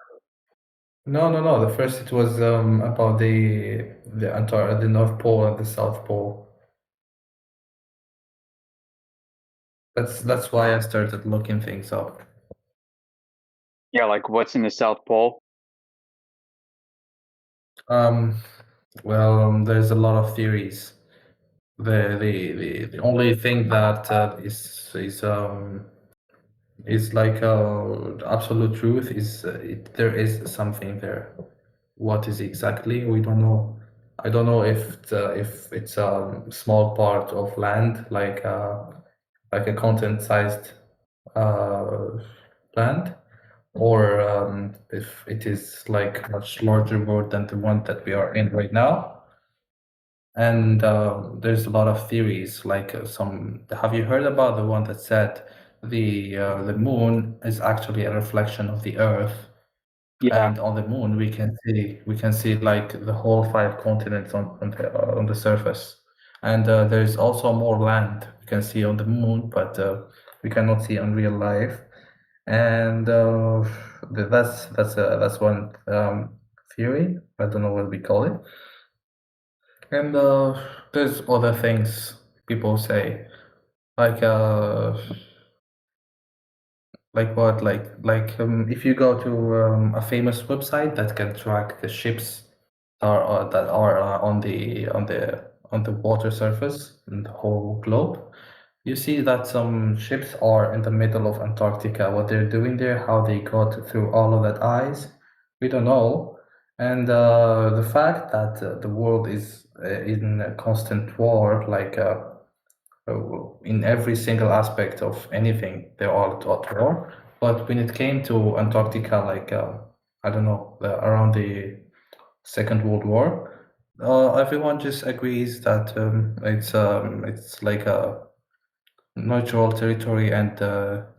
no. The first it was about the North Pole and the South Pole. That's why I started looking things up. Yeah, like what's in the South Pole? Um, well, there's a lot of theories. The only thing that is like absolute truth is there is something there. What is exactly? We don't know. I don't know if it's a small part of land, like a continent-sized uh, land, or if it is like much larger world than the one that we are in right now. And there's a lot of theories, like some. Have you heard about the one that said the moon is actually a reflection of the Earth, Yeah, and on the moon we can see like the whole 5 continents on the surface, and there's also more land we can see on the moon, but we cannot see on real life, and that's one theory. I don't know what we call it. And there's other things people say, like what, if you go to a famous website that can track the ships that are on the water surface in the whole globe, you see that some ships are in the middle of Antarctica. What they're doing there, how they got through all of that ice, we don't know. And the fact that the world is in a constant war, like in every single aspect of anything, they're all at war. But when it came to Antarctica, like I don't know, around the Second World War, everyone just agrees that it's like a neutral territory, and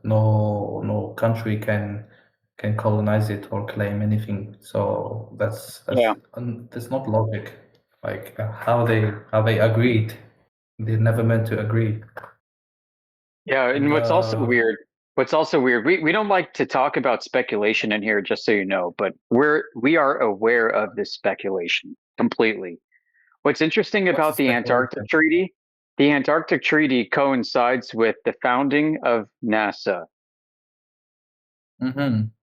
no country can colonize it or claim anything. So yeah, that's not logic. Like how they agreed. They never meant to agree. yeah. And And what's also weird, we don't like to talk about speculation in here, just so you know, but we are aware of this speculation completely. What's interesting what's the about speculation? The Antarctic Treaty coincides with the founding of NASA.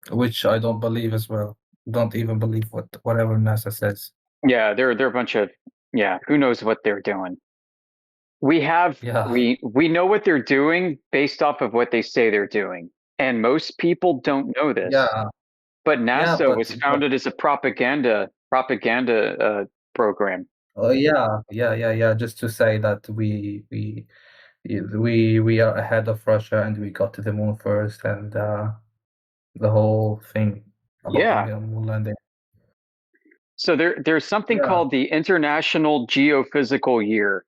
Which I don't believe as well. Don't even believe whatever NASA says. Yeah, they're a bunch of, yeah, who knows what they're doing. Yeah, We know what they're doing based off of what they say they're doing. And most people don't know this. yeah, But yeah. NASA was founded as a propaganda program. Yeah. Just to say that we are ahead of Russia, and we got to the moon first, and the whole thing about the Yeah. moon landing. So there's something Yeah, called the International Geophysical Year.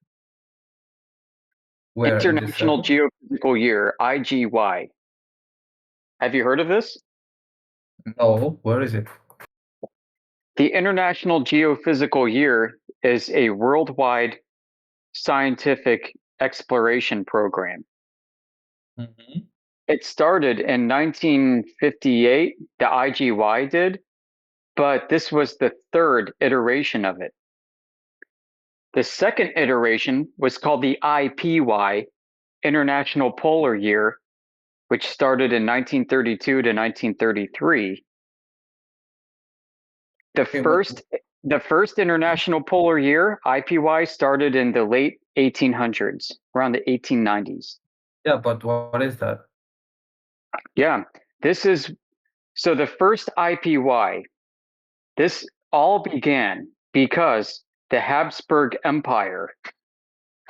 where in this International circle? Geophysical Year, IGY. Have you heard of this? No, where is it? The International Geophysical Year is a worldwide scientific exploration program. Mm-hmm. It started in 1958, the IGY did, but this was the third iteration of it. The second iteration was called the IPY, International Polar Year, which started in 1932 to 1933. The Okay, first the first International Polar Year, IPY, started in the late 1800s, around the 1890s. yeah, but what is that? Yeah, this is so the first IPY, this all began because the Habsburg Empire,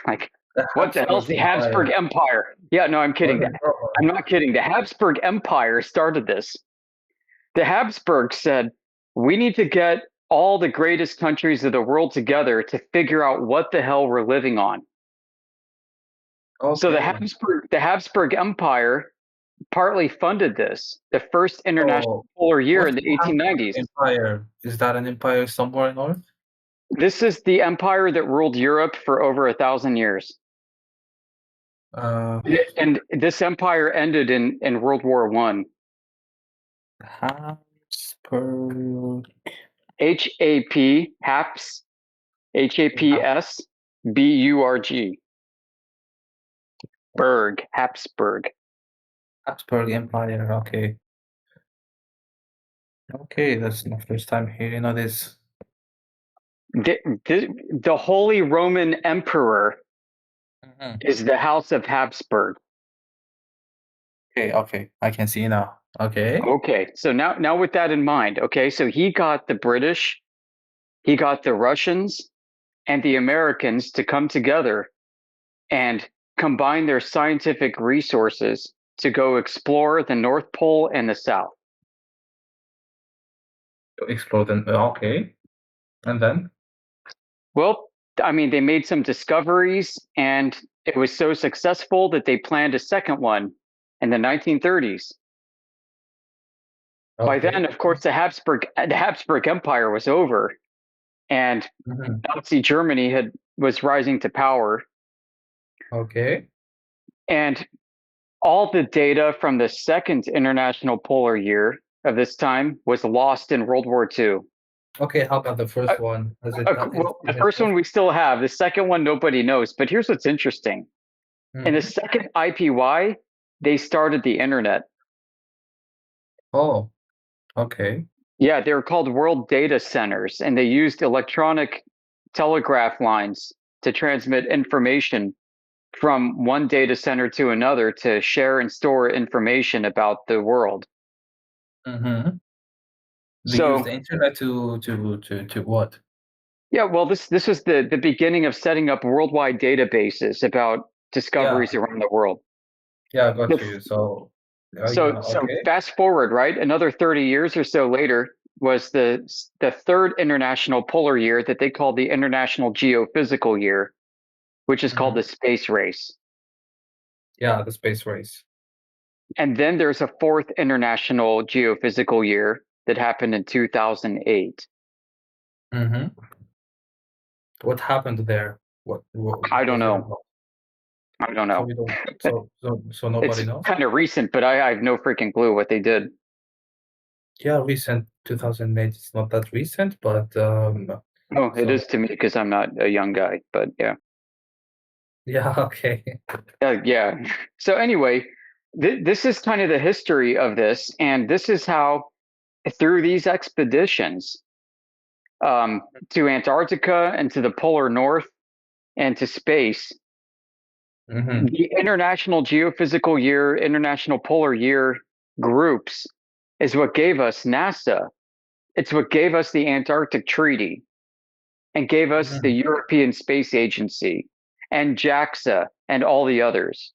like What the hell's the Habsburg Empire? Yeah, no, I'm kidding. I'm not kidding. The Habsburg Empire started this. The Habsburgs said, we need to get all the greatest countries of the world together to figure out what the hell we're living on. So the Habsburg Empire partly funded this, the first international polar year in the 1890s. Empire? Is that an empire somewhere north? This is the empire that ruled Europe for over 1,000 years. And this empire ended in World War I. Habsburg. H-A-P, Haps, H-A-P-S-B-U-R-G. Habsburg. Habsburg Empire, okay. Okay, that's my first time hearing of this. The Holy Roman Emperor is the House of Habsburg. Okay, I can see now. Okay. Okay, so now with that in mind, okay, so he got the British, he got the Russians, and the Americans to come together and combine their scientific resources to go explore the North Pole and the South. Explore them. Okay. And then? Well, I mean, they made some discoveries, and it was so successful that they planned a second one in the 1930s. By then, of course, the Habsburg Empire was over, and Nazi Germany was rising to power. Okay. And all the data from the second international polar year of this time was lost in World War II. Okay, how about the first one? Well, the first one we still have. The second one nobody knows. But here's what's interesting. In the second IPY, they started the internet. Oh, okay. Yeah, they were called World Data Centers, and they used electronic telegraph lines to transmit information from one data center to another to share and store information about the world. They So used the internet to what? Yeah, well, this was the beginning of setting up worldwide databases about discoveries around the world. Yeah, I got you. So Fast forward, right? Another 30 years or so later was the third international polar year that they called the International Geophysical Year, which is called the space race. Yeah, the space race. And then there's a fourth international geophysical year that happened in 2008. What happened there? What I don't know. I don't know. So nobody knows? It's kind of recent, but I have no freaking clue what they did. Yeah, recent 2008. It's not that recent, but Oh, it is to me because I'm not a young guy, but yeah. Yeah, okay. Yeah. So anyway, this is kind of the history of this, and this is how, through these expeditions to Antarctica and to the polar north and to space, the International Geophysical Year, International Polar Year groups is what gave us NASA. It's what gave us the Antarctic Treaty and gave us the European Space Agency and JAXA and all the others.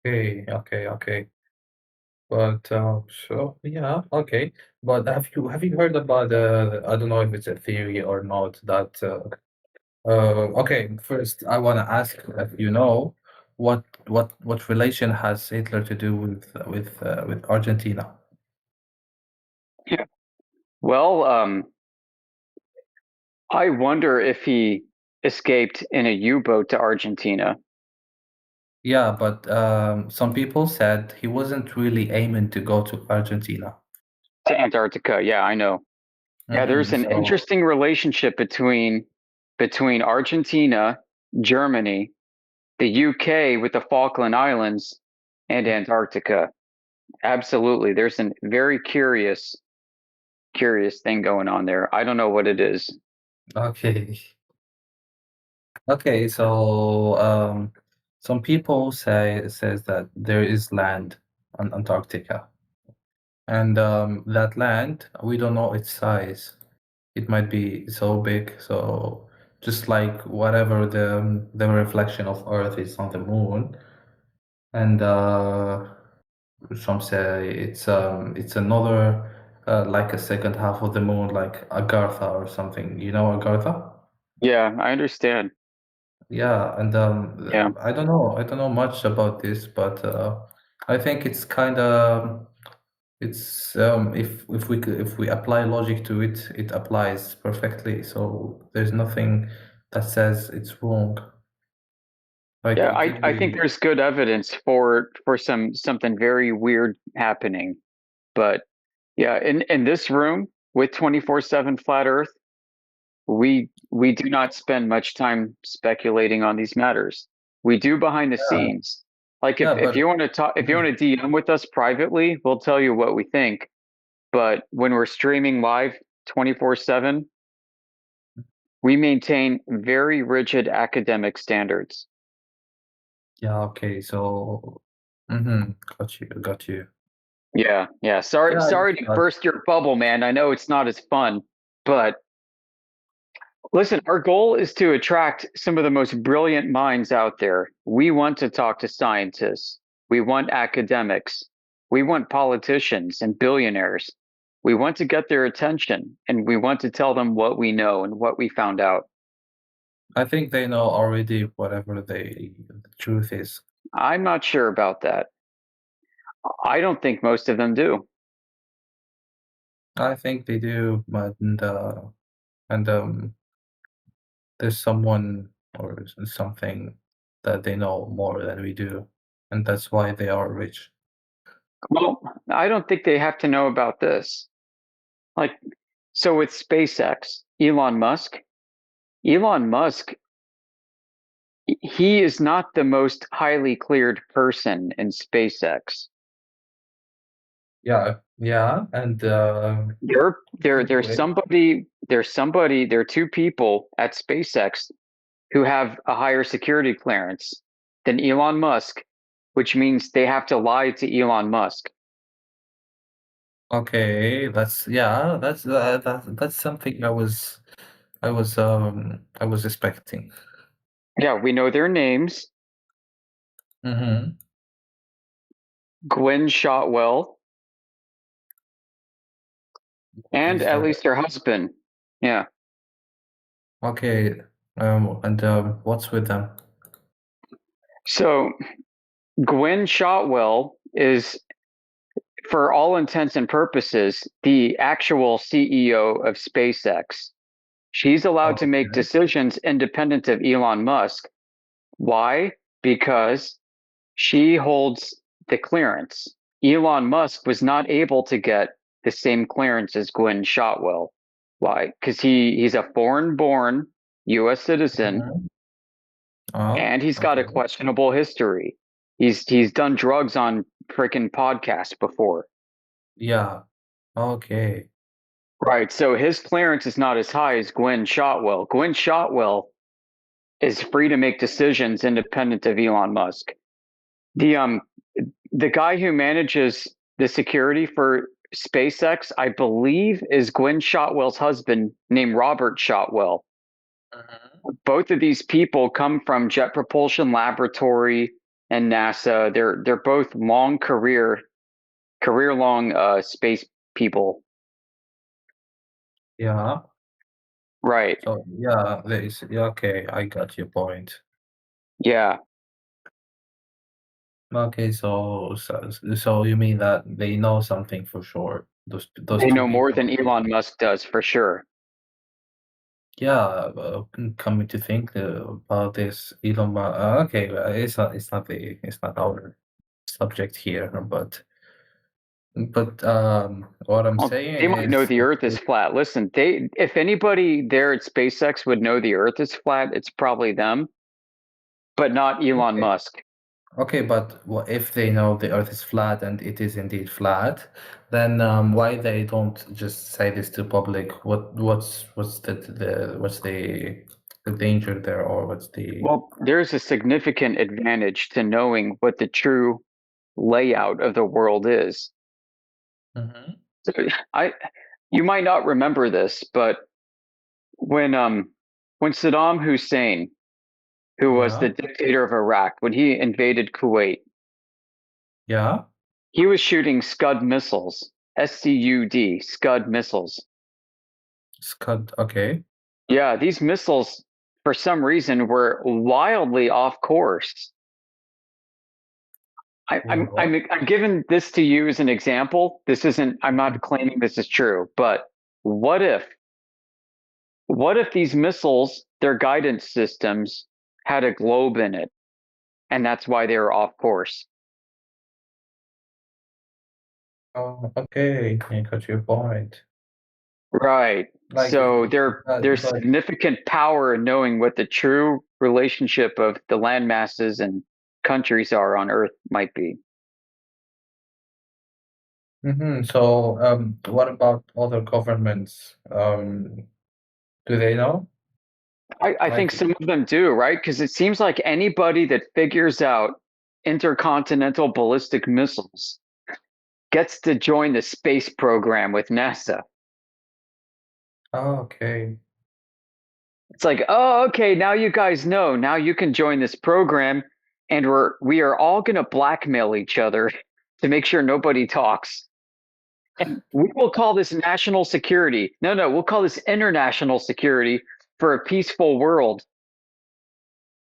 Okay. But so yeah, okay. But have you heard about I don't know if it's a theory or not that okay, first I want to ask if you know what relation has Hitler to do with Argentina? Yeah. Well, I wonder if he escaped in a U-boat to Argentina. Yeah, but some people said he wasn't really aiming to go to Argentina. To Antarctica, yeah, I know. Yeah, there's an interesting relationship between Argentina, Germany, the UK with the Falkland Islands, and Antarctica. Absolutely. There's a very curious thing going on there. I don't know what it is. Okay. Okay, so some people says that there is land on Antarctica. And that land, we don't know its size. It might be so big, so just like whatever the reflection of Earth is on the moon, and some say it's another like a second half of the moon, like Agartha or something. You know Agartha? Yeah, I understand. Yeah, and Yeah. I don't know much about this, but I think it's kind of it's if we apply logic to it, it applies perfectly. So there's nothing that says it's wrong. Like Yeah, it could I think be. there's good evidence for something very weird happening. But yeah, in this room with 24/7 flat Earth, we do not spend much time speculating on these matters. We do behind the Yeah, scenes. Like yeah, if but you want to talk, if you want to DM with us privately, we'll tell you what we think. But when we're streaming live 24/7, we maintain very rigid academic standards. yeah, okay, so got you. Yeah, yeah. Sorry, Yeah, I sorry just to thought, burst your bubble, man. I know it's not as fun, but listen, our goal is to attract some of the most brilliant minds out there. We want to talk to scientists. We want academics. We want politicians and billionaires. We want to get their attention and we want to tell them what we know and what we found out. I think they know already whatever the truth is. I'm not sure about that. I don't think most of them do. I think they do, but and there's someone or something that they know more than we do, and that's why they are rich. Well, I don't think they have to know about this. Like, so with SpaceX, Elon Musk, he is not the most highly cleared person in SpaceX. Yeah, yeah, and anyway, There are two people at SpaceX who have a higher security clearance than Elon Musk, which means they have to lie to Elon Musk. okay, that's something I was expecting. Yeah, we know their names. Mm-hmm. Gwen Shotwell and Is at that least her husband. Yeah. okay? And what's with them? So Gwen Shotwell is, for all intents and purposes, the actual CEO of SpaceX. She's allowed to make Okay. decisions independent of Elon Musk. Why? Because she holds the clearance. Elon Musk was not able to get the same clearance as Gwen Shotwell. Why? Because he's a foreign-born U.S. citizen Mhm. Oh, and he's got a okay. questionable history. He's done drugs on freaking podcasts before. Yeah. Okay. Right. So his clearance is not as high as Gwen Shotwell. Gwen Shotwell is free to make decisions independent of Elon Musk. The um the guy who manages the security for SpaceX, I believe, is Gwen Shotwell's husband named Robert Shotwell. Mhm. Both of these people come from Jet Propulsion Laboratory and NASA. They're both career long space people. Yeah. Right. So yeah, there is. Yeah, okay, I got your point. Yeah. Okay, so you mean that they know something for sure? Those They two know more people. than Elon Musk does for sure. Yeah, coming to think about this, Elon Musk. Okay, it's not our subject here, but what I'm Well, they saying might know is, the Earth is flat. Listen, if anybody there at SpaceX would know the Earth is flat, it's probably them, but not Elon okay, Musk. okay, but what if they know the Earth is flat and it is indeed flat, then why they don't just say this to public? What's the danger there, or what's the Well, there's a significant advantage to knowing what the true layout of the world is. Mhm. So I, you might not remember this, but when when Saddam Hussein, who was the Yeah. dictator of Iraq, when he invaded Kuwait, Yeah. he was shooting Scud missiles, SCUD, Scud missiles. Scud. Okay. Yeah, these missiles, for some reason, were wildly off course. What? I'm giving this to you as an example. This isn't, I'm not claiming this is true, but what if these missiles, their guidance systems, had a globe in it, and that's why they were off course? Oh, okay. I got your point. Right. Like, So there's but significant power in knowing what the true relationship of the land masses and countries are on Earth might be. So, what about other governments? Do they know? I think Like, some of them do, right? Because it seems like anybody that figures out intercontinental ballistic missiles gets to join the space program with NASA. oh, okay. It's like, oh, okay, now you guys know. Now you can join this program, and we are all going to blackmail each other to make sure nobody talks. And we will call this national security. No, we'll call this international security for a peaceful world.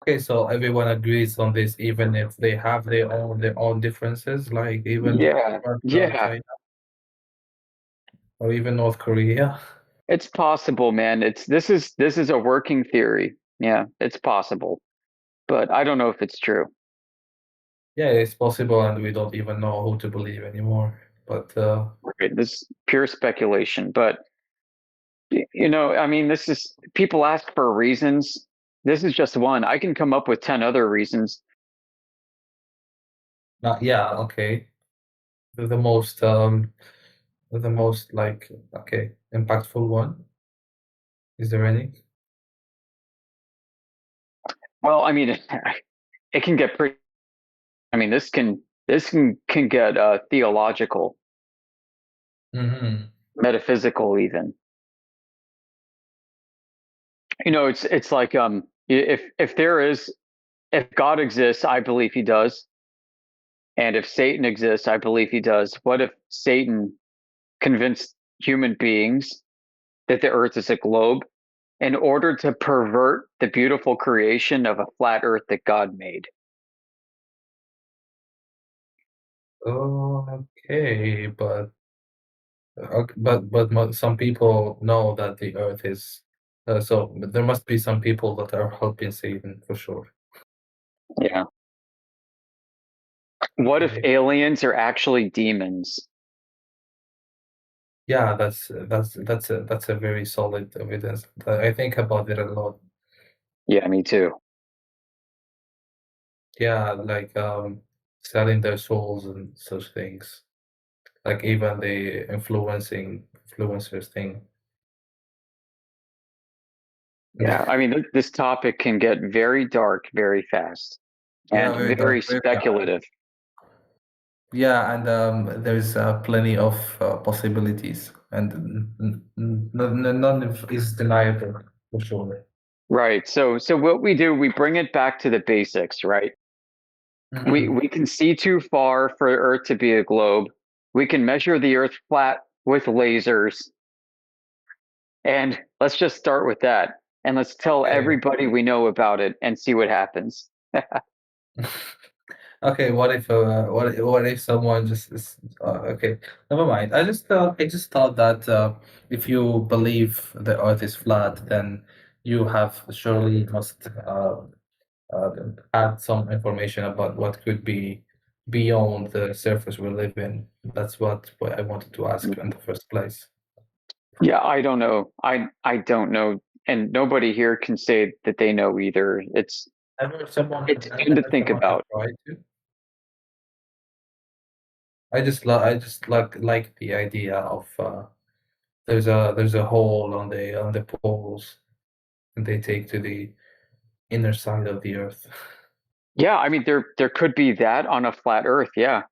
Okay, so everyone agrees on this, even if they have their own differences, like even Yeah. China or even North Korea. It's possible, man. This is a working theory. Yeah, it's possible, but I don't know if it's true. Yeah, it's possible, and we don't even know who to believe anymore. But Right, this is pure speculation, but I mean, this is people ask for reasons. This is just one. I can come up with 10 other reasons. yeah, okay. The most like okay impactful one. Is there any? Well, I mean, it can get pretty. I mean, this can get theological, metaphysical, even. It's like if God exists, I believe he does. And if Satan exists, I believe he does. What if Satan convinced human beings that the earth is a globe in order to pervert the beautiful creation of a flat earth that God made? Okay, but some people know that the Earth is so there must be some people that are helping Satan for sure. Yeah. What if Okay. aliens are actually demons? Yeah, that's a very solid evidence. I think about it a lot. Yeah, me too. Yeah, like selling their souls and such things. Like even the influencers thing. Yeah, I mean, this topic can get very dark very fast Yeah, and very very dark, very dark. speculative. Yeah, and there's plenty of possibilities, and none of is deniable for sure. Right. So what we do, we bring it back to the basics, right? We can see too far for Earth to be a globe. We can measure the Earth flat with lasers. And let's just start with that. And let's tell Okay. everybody we know about it and see what happens. Okay, what if someone just is, okay, never mind. I just thought that if you believe the Earth is flat, then you have surely must uh, add some information about what could be beyond the surface we live in. That's what I wanted to ask in the first place. Yeah, I don't know. I don't know. And nobody here can say that they know either. It's it's fun to Ever think someone has about. tried to. I just like the idea of there's a hole on the poles and they take to the inner side of the Earth. Yeah, I mean there could be that on a flat Earth. Yeah.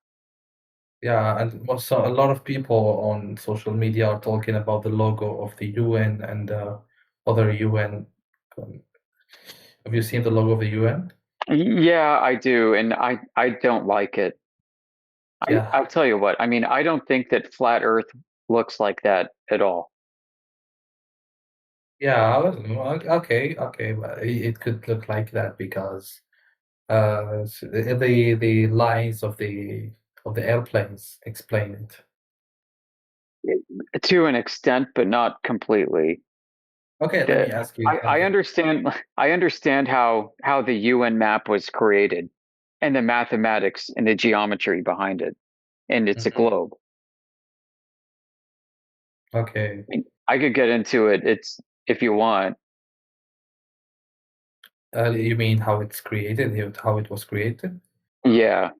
Yeah, and also a lot of people on social media are talking about the logo of the UN and other UN Have you seen the logo of the UN? Yeah, I do, and I don't like it. Yeah. I'll tell you what. I mean, I don't think that flat Earth looks like that at all. Yeah, okay, but it could look like that because the lines of the airplanes explain it. To an extent, but not completely. Okay, let me ask you I something. understand. I understand how the UN map was created, and the mathematics and the geometry behind it, and it's a Mhm. globe. Okay. I could get into it. It's if you want. You mean how it's created, how it was created? Yeah.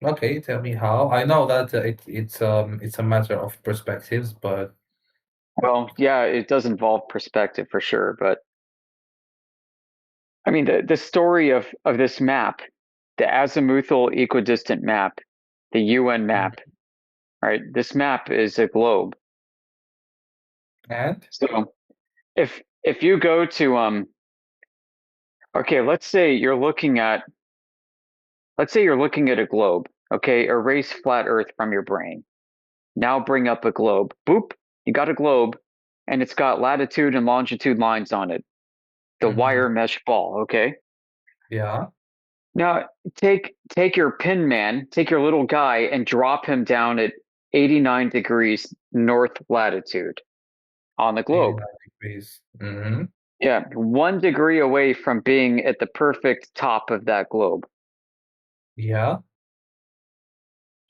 Okay, tell me how. I know that it's a matter of perspectives, but Well, yeah, it does involve perspective for sure, but I mean the story of this map, the azimuthal equidistant map, the UN map, right? This map is a globe. and So if you go to okay, let's say you're looking at a globe, okay? Erase flat earth from your brain. Now bring up a globe. Boop, you got a globe and it's got latitude and longitude lines on it. The wire mesh ball, okay? yeah, Now take your pin man, take your little guy and drop him down at 89 degrees north latitude on the globe. 89 degrees. Mm-hmm. Yeah, 1 degree away from being at the perfect top of that globe. Yeah,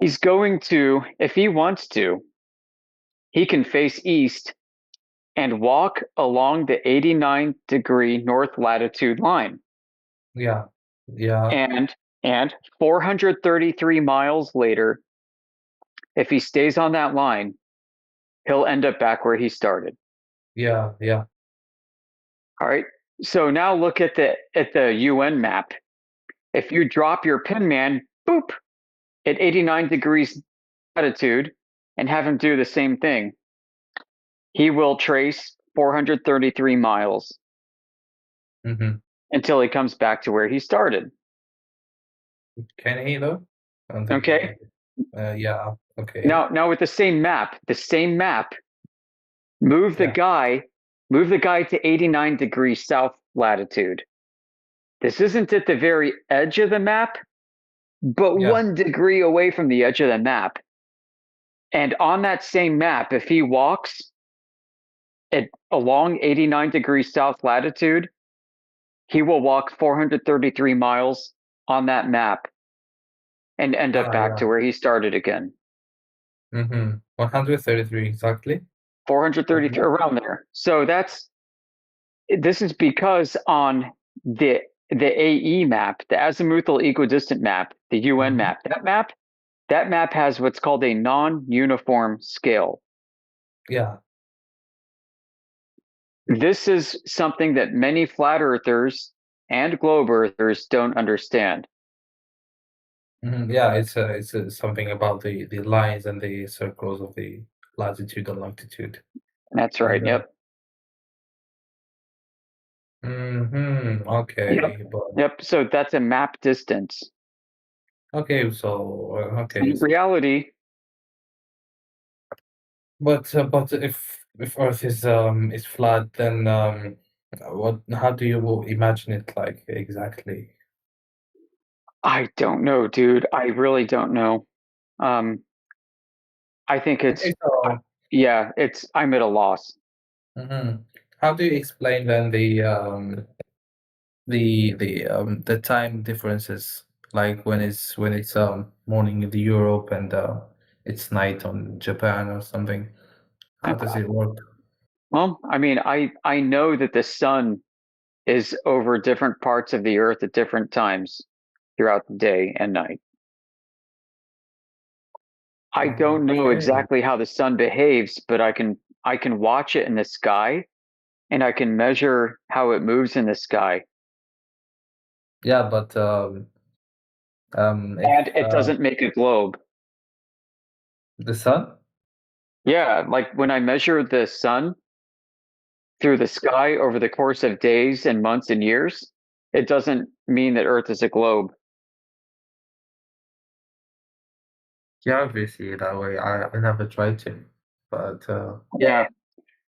He's going to, if he wants to, he can face east and walk along the 89-degree north latitude line. yeah, yeah, And 433 miles later, if he stays on that line, he'll end up back where he started. yeah, yeah. All right. So now look at the UN map. If you drop your pin man, boop, at 89 degrees latitude and have him do the same thing, he will trace 433 miles Mm-hmm. until he comes back to where he started. Can he though? On Okay. yeah, okay. Now with the same map, move the Yeah, guy, to 89 degrees south latitude. This isn't at the very edge of the map, but yeah, 1 degree away from the edge of the map. And on that same map, if he walks along 89 degrees south latitude, he will walk 433 miles on that map and end up back yeah. to where he started again. 133 exactly. 433 around there. So this is because on the AE map, the azimuthal equidistant map, the UN map, that map has what's called a non-uniform scale. Yeah, This is something that many flat earthers and globe earthers don't understand. yeah. It's something about the lines and the circles of the latitude and longitude. That's right. And Yep. okay, but Yep. So that's a map distance. okay, so In reality, but if Earth is flat, then how do you imagine it like exactly? I don't know, dude. I really don't know. Um, I think Okay, so yeah, I'm at a loss. mhm. How do you explain then the time differences, like when it's morning in the Europe and it's night on Japan or something? How does it work? Well, I mean, I know that the sun is over different parts of the earth at different times throughout the day and night. I don't know Okay. exactly how the sun behaves, but I can watch it in the sky and I can measure how it moves in the sky. Yeah, but if And it doesn't make a globe. the sun? Yeah, like when I measure the sun, through the sky over the course of days and months and years, it doesn't mean that Earth is a globe. Yeah, we see it that way. I never tried to, but Yeah.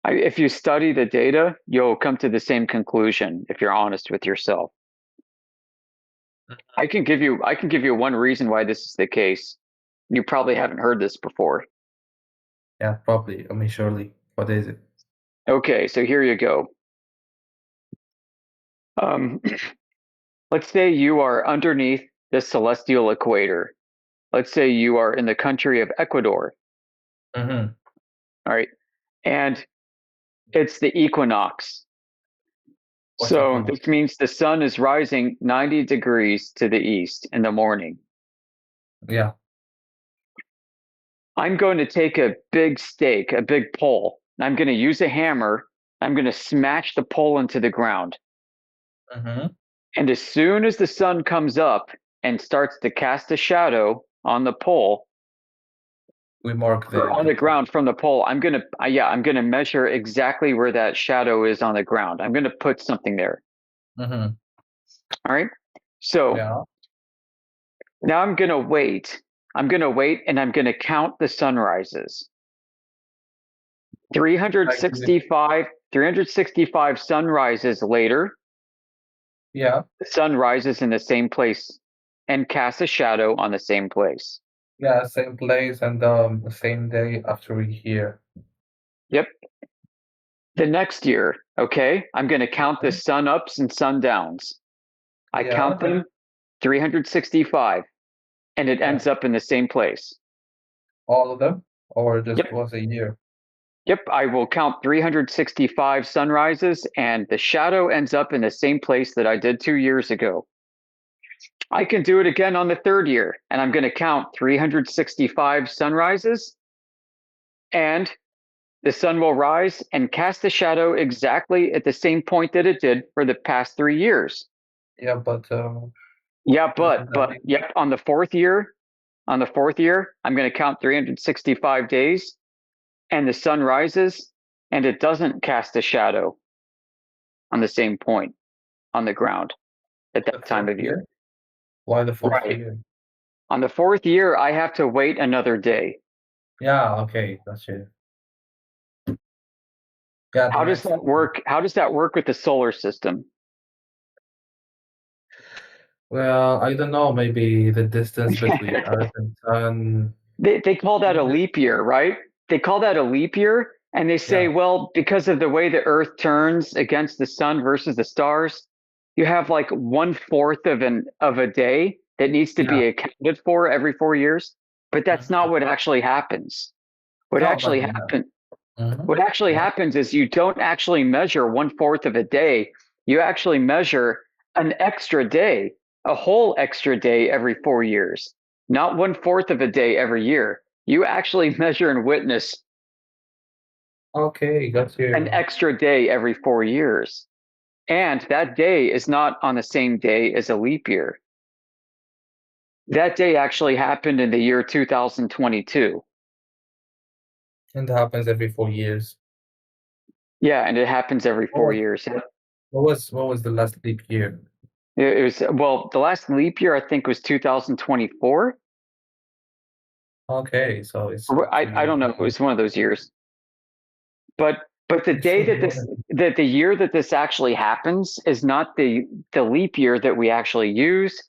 If you study the data, you'll come to the same conclusion if you're honest with yourself. I can give you one reason why this is the case. You probably haven't heard this before. yeah, probably. I mean, surely. What is it? Okay, so here you go. Let's say you are underneath the celestial equator. Let's say you are in the country of Ecuador. Mm-hmm. All right. And it's the equinox. What's So equinox? this means the sun is rising 90 degrees to the east in the morning. Yeah. I'm going to take a big stake, a big pole. I'm going to use a hammer. I'm going to smash the pole into the ground. Mm-hmm. And as soon as the sun comes up and starts to cast a shadow on the pole, We mark or on the ground from the pole, I'm gonna measure exactly where that shadow is on the ground. I'm gonna put something there. Mm-hmm. All right. So Yeah. now I'm gonna wait. I'm gonna wait and I'm gonna count the sunrises. 365 sunrises later, Yeah. the sun rises in the same place and casts a shadow on the same place. Yeah, same place and the same day after we hear. Yep. The next year, okay, I'm going to count the sun ups and sun downs. I Yeah. count them 365, and it ends up in the same place. All of them, or just Yep. once a year? Yep, I will count 365 sunrises, and the shadow ends up in the same place that I did 2 years ago. I can do it again on the third year, and I'm going to count 365 sunrises, and the sun will rise and cast the shadow exactly at the same point that it did for the past 3 years. Yeah, but Yeah, doesn't that but make yep, on the fourth year, I'm going to count 365 days, and the sun rises, and it doesn't cast a shadow on the same point on the ground at the that time fourth of year. year? Why the fourth Right. year? On the fourth year, I have to wait another day. Yeah, okay, gotcha. Yeah, How that does makes that work? How does that work with the solar system? Well, I don't know, maybe the distance between Earth and Sun. They call that a leap year, right? They call that a leap year, and they say, Yeah. well, because of the way the Earth turns against the sun versus the stars, you have like 1/4 of a day that needs to be Yeah. accounted for every 4 years. But that's Mhm. not what actually happens. What No, actually but Mhm. what actually Yeah. happens is you don't actually measure 1/4 of a day. You actually measure an extra day, a whole extra day every 4 years, not 1/4 of a day every year. You actually measure and witness Okay, got an you. extra day every 4 years. And that day is not on the same day as a leap year. That day actually happened in the year 2022. And it happens every 4 years. Yeah, and it happens every What 4 was years. what was the last leap year? It was, well, the last leap year I think was 2024. Okay, so it's 2 I years don't know. It ago. was one of those years. But the It's day so that the year that this actually happens is not the leap year that we actually use,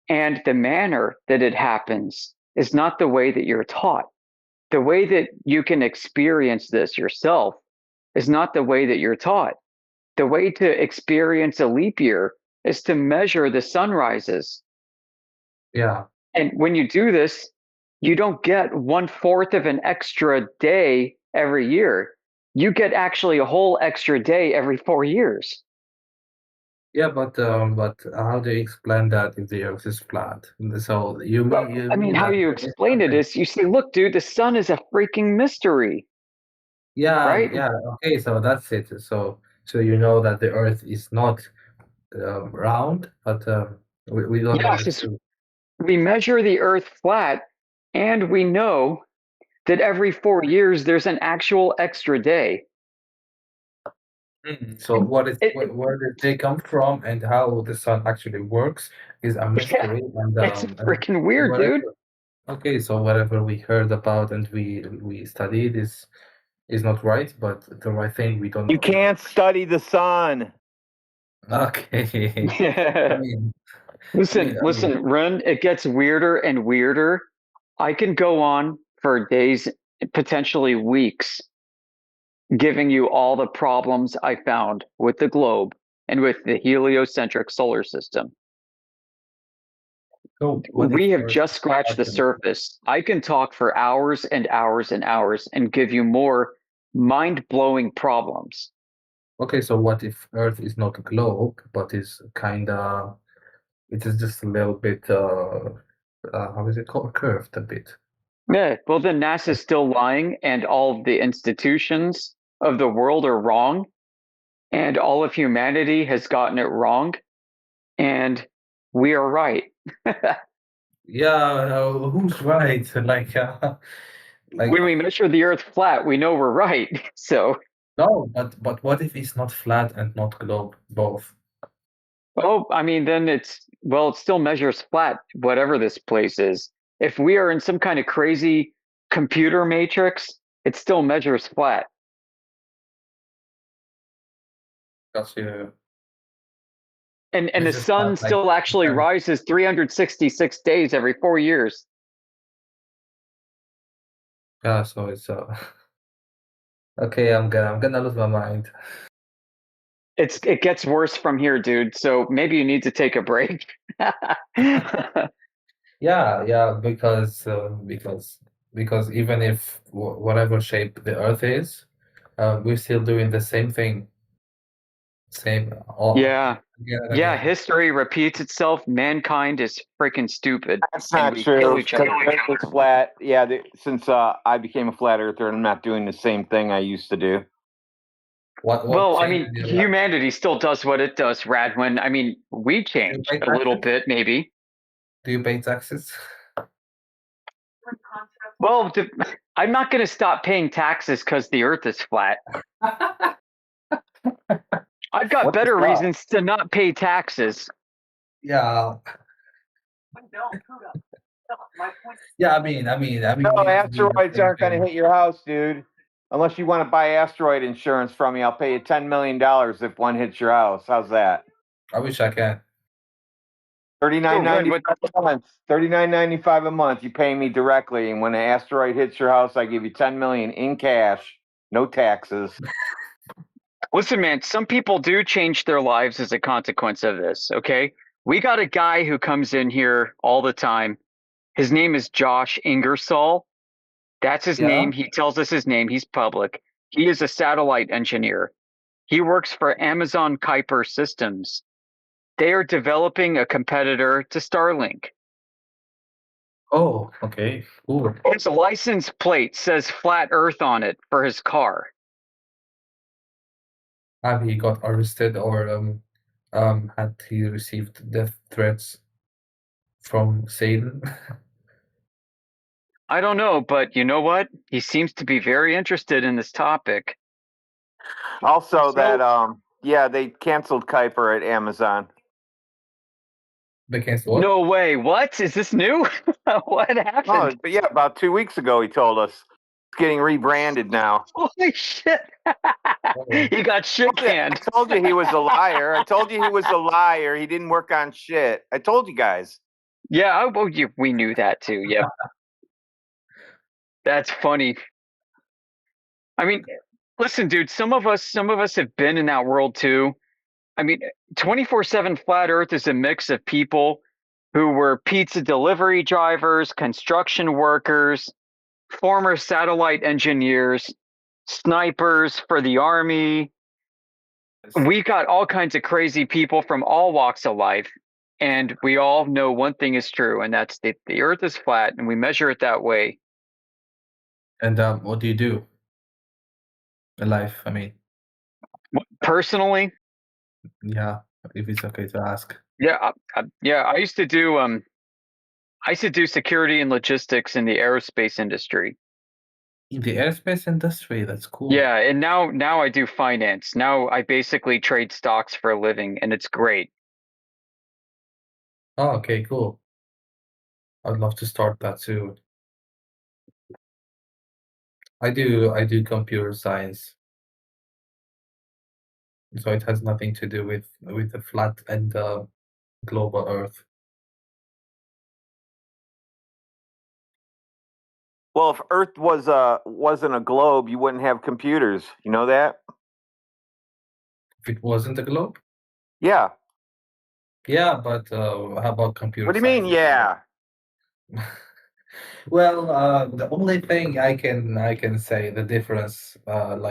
and the manner that it happens is not the way that you're taught. The way that you can experience this yourself is not the way that you're taught. The way to experience a leap year is to measure the sunrises. Yeah. And when you do this, you don't get 1/4 of an extra day every year. You get actually a whole extra day every 4 years. Yeah, but how do you explain that if the Earth is flat? So you Well, I mean, mean how that you there is explain it something? is you say, look, dude, the sun is a freaking mystery, Yeah, right? yeah. Okay, so that's it. So you know that the Earth is not round, but we don't know Yes, it too. we measure the earth flat, and we know that every 4 years there's an actual extra day. So It, where did they come from and how the sun actually works is a yeah, mystery. it's And freaking weird, dude. whatever. Okay, so whatever we heard about and we studied is not right, but the right thing we don't. You can't study the sun. Okay. I mean, Listen, Ren, it gets weirder and weirder. I can go on for days, potentially weeks, giving you all the problems I found with the globe and with the heliocentric solar system. so what We if have Earth just is scratched the actually- surface. I can talk for hours and hours and hours and give you more mind-blowing problems. Okay, so what if Earth is not a globe, but is kinda it is just a little bit how is it called? Curved a bit. Yeah, well, then NASA's still lying, and all of the institutions of the world are wrong, and all of humanity has gotten it wrong, and we are right. Yeah, who's right? Like When we measure the Earth flat, we know we're right. So, no, but what if it's not flat and not globe, both? oh, I mean, then it still measures flat, whatever this place is. If we are in some kind of crazy computer matrix, it still measures flat. Because you And the it's just sun not like still actually rises 366 days every 4 years. yeah, so it's okay, I'm gonna lose my mind. It gets worse from here, dude. So maybe you need to take a break. Yeah, because even if whatever shape the Earth is, we're still doing the same thing, same all Yeah. again and Yeah, again. history repeats itself. Mankind is freaking stupid. That's And not we true. kill each other. The Earth is flat. Yeah, since I became a flat earther, I'm not doing the same thing I used to do. What Well, I changed mean, in your life? humanity still does what it does, Radwin. I mean, we changed pay a little taxes? bit, maybe. Do you pay taxes? Well, I'm not going to stop paying taxes because the Earth is flat. I've got What the better fuck? reasons to not pay taxes. Yeah. Yeah, I mean, No, we need to do the asteroids same aren't going to thing. hit your house, dude. Unless you want to buy asteroid insurance from me, I'll pay you $10 million if one hits your house. How's that? I wish I can. $39.95 a month. $39.95 a month. You pay me directly, and when an asteroid hits your house, I give you $10 million in cash, no taxes. Listen, man, some people do change their lives as a consequence of this, okay? We got a guy who comes in here all the time. His name is Josh Ingersoll. That's his Yeah. name. He tells us his name. He's public. He is a satellite engineer. He works for Amazon Kuiper Systems. They are developing a competitor to Starlink. Oh, okay. Cool. His license plate says flat Earth on it for his car. Have he got arrested or had he received death threats from Satan? I don't know, but you know what? He seems to be very interested in this topic. Also, they canceled Kuiper at Amazon. Because what? No way. What? Is this new? What Oh, happened? but yeah, about 2 weeks ago, he told us. It's getting rebranded now. Holy shit. He got shit canned. I told you he was a liar. I told you he was a liar. He didn't work on shit. I told you guys. Yeah, we knew that too. Yeah. That's funny. I mean, listen, dude, some of us have been in that world too. I mean, 24/7 Flat Earth is a mix of people who were pizza delivery drivers, construction workers, former satellite engineers, snipers for the army. We got all kinds of crazy people from all walks of life. And we all know one thing is true, and that's the Earth is flat, and we measure it that way. And what do you do in life? I mean, Personally, yeah, if it's okay to ask. yeah, I used to do security and logistics in the aerospace industry. In the aerospace industry, that's cool. Yeah, and now I do finance. Now I basically trade stocks for a living, and it's great. Oh, okay, cool. I'd love to start that too. I do computer science, so it has nothing to do with the flat and global Earth. Well, if Earth wasn't a globe, you wouldn't have computers. You know that? If it wasn't a globe, Yeah. yeah, but how about computer What do you mean? science? Yeah. Well, the only thing I can say the difference, all